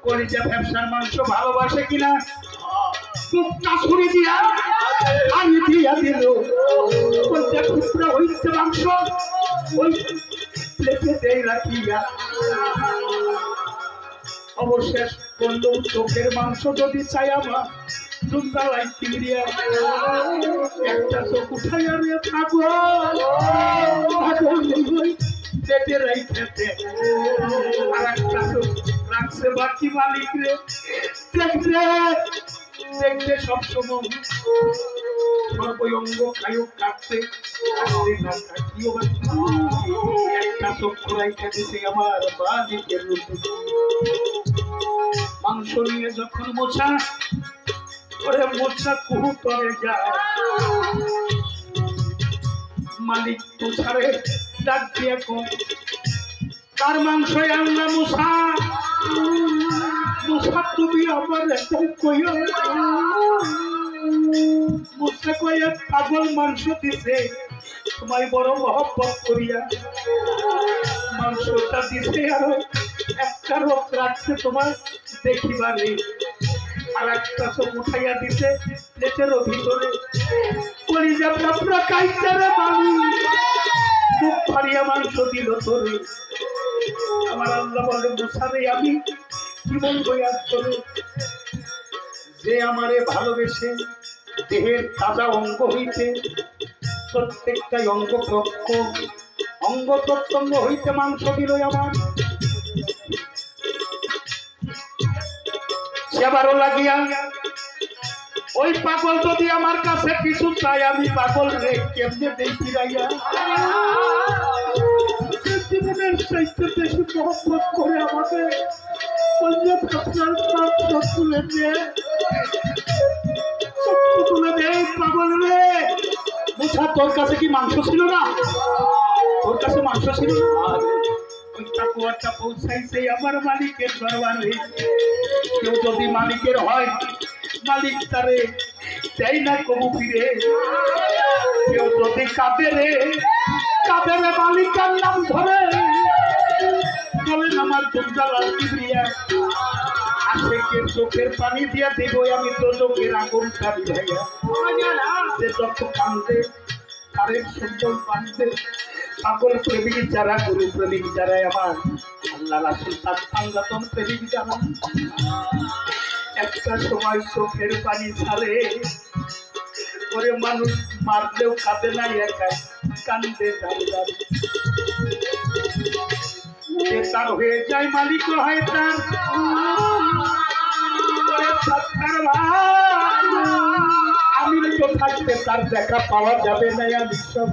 কলিজা ব্যবসার মাংস ভালোবাসে কিনা, টুকটা ছুরি দিয়া আমি দিয়া দিল, কোনটা টুকরা হইতে মাংস ওই প্লেটে দেয় রাখিয়া। অবশেষ করলো চোখের মাংস যদি চাই আমার দুন্দালাই কিনিয়া, একটা চোখ উঠাইয়া রে থাকো পেটে রাইতে, আর একটা চোখ রাখছে বাকি মালিক রে দেখতে দেখতে সবসময় সর্বঙ্গ কায়ক কাটতে না কাটিও। একটা চোখ রাইতে দিছে আমার মালিকের রূপে। মাংস নিয়ে যখন মোছা করে মোছা কুহুতরে যায়, মালিক তো ছাড়ে ডাক দিয়ে কম তার মাংস আনলা মুসা, মুসা তুমি আমার কইও, মুসা কইয়া পাগল মাংস দিছে তোমায় বড় মহব্বত করিয়া, মাংসটা দিছে আরো একটা রোগ রাখছে তোমার দেখিবারে, আর একটা সব উঠাইয়া দিছে প্লেটেরও ভিতরে। কলিজা আপনার কাইচারে বালি খুব ফারিয়া মাংস দিল তোরে। আমার আল্লাহ বলে মুসারে আমি কি বলবো আর তোরে, যে আমারে ভালোবেসে দেহের তাজা অঙ্গ হইতে প্রত্যেকটাই অঙ্গ প্রত্যঙ্গ হইতে মাংস দিল আমার। সেবারও লাগিয়া ওই পাগল যদি আমার কাছে কিছু চাই, আমি পাগল রে কেমনে দেই ফিরাইয়া। জীবনের চাইতে বেশি মহব্বত করে আমাকে তুলে দে পাগল রে। বুঝা তোর কাছে কি মাংস ছিল না? তোর কাছে মাংস ছিল? ওই টাকুয়াটা পৌঁছাইছে আমার মালিকের দরবারে। কেউ যদি মালিকের হয় মালিক তারে দেয় না কবু ফিরে। কেউ যদি কাঁদে রে মালিকার নাম ধরে বলেন আমার দুর্গালাল কিবরিয়া আশেকের চোখের পানি দিয়া দেব আমি তো চোখের আগুন কাঁদি ভাইয়া। যে যত কান্দে তারের সুন্দর কান্দে পাগল প্রেমিক যারা, গুরু প্রেমিক যারা, আমার আল্লাহ রাসূল তার সাংগঠন প্রেমিক যারা, একটা সময় চোখের পানি ছাড়ে করে মানুষ মারলেও কাঁদে না, একাই কান্দে দাঁড়িয়ে তার হয়ে যায় মালিক হয় তার। আমি তো থাকতে তার দেখা পাওয়া যাবে না, আমি সব